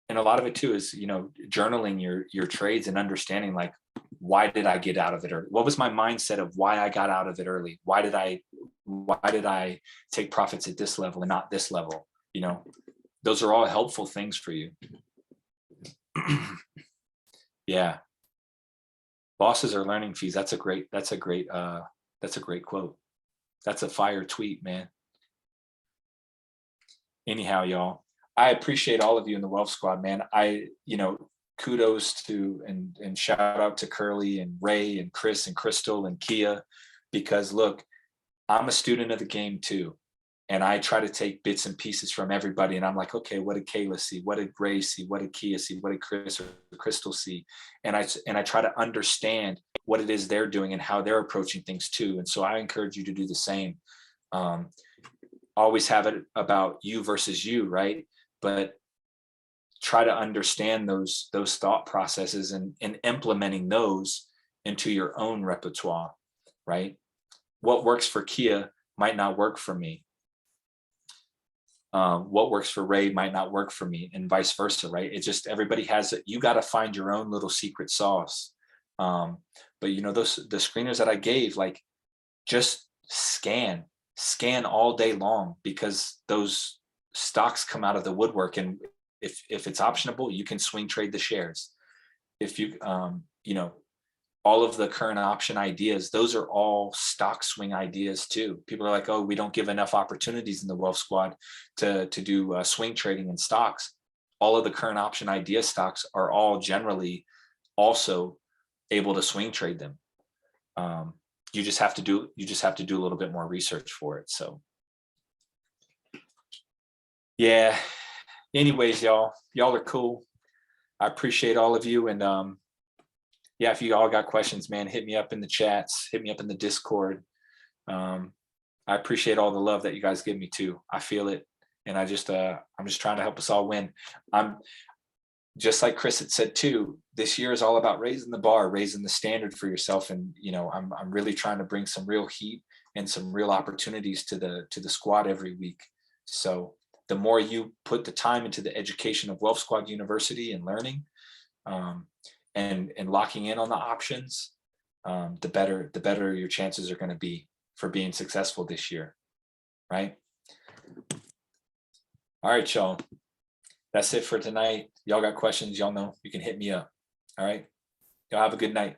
And a lot of it too is, you know, journaling your trades and understanding, like, why did I get out of it, or what was my mindset of why I got out of it early? Why did I take profits at this level and not this level? You know, those are all helpful things for you. Yeah. Losses are learning fees. That's a great quote. That's a fire tweet, man. Anyhow, y'all, I appreciate all of you in the Wealth Squad, man. Kudos to and shout out to Curly and Ray and Chris and Crystal and Kia, because look, I'm a student of the game too. And I try to take bits and pieces from everybody. And I'm like, okay, what did Kayla see? What did Ray see? What did Kia see? What did Chris or Crystal see? And I try to understand what it is they're doing and how they're approaching things too. And so I encourage you to do the same. Always have it about you versus you, right? But try to understand those thought processes and implementing those into your own repertoire, right? What works for Kia might not work for me. What works for Ray might not work for me, and vice versa, right? It's just everybody has it. You got to find your own little secret sauce. But the screeners that I gave, like, just scan all day long, because those stocks come out of the woodwork. And if it's optionable, you can swing trade the shares. If you all of the current option ideas, those are all stock swing ideas too. People are like, oh, we don't give enough opportunities in the Wealth Squad to do swing trading in stocks. All of the current option idea stocks are all generally also able to swing trade them. You just have to do a little bit more research for it. So yeah, anyways, y'all are cool. I appreciate all of you. And yeah, if you all got questions, man, hit me up in the chats, hit me up in the Discord. I appreciate all the love that you guys give me too. I feel it. And I'm just trying to help us all win. I'm just like Chris had said too, this year is all about raising the bar, raising the standard for yourself. And, I'm really trying to bring some real heat and some real opportunities to the squad every week. So the more you put the time into the education of Wealth Squad University and learning, and locking in on the options, the better your chances are going to be for being successful this year, right? All right, y'all. That's it for tonight. Y'all got questions, y'all know you can hit me up. All right. Y'all have a good night.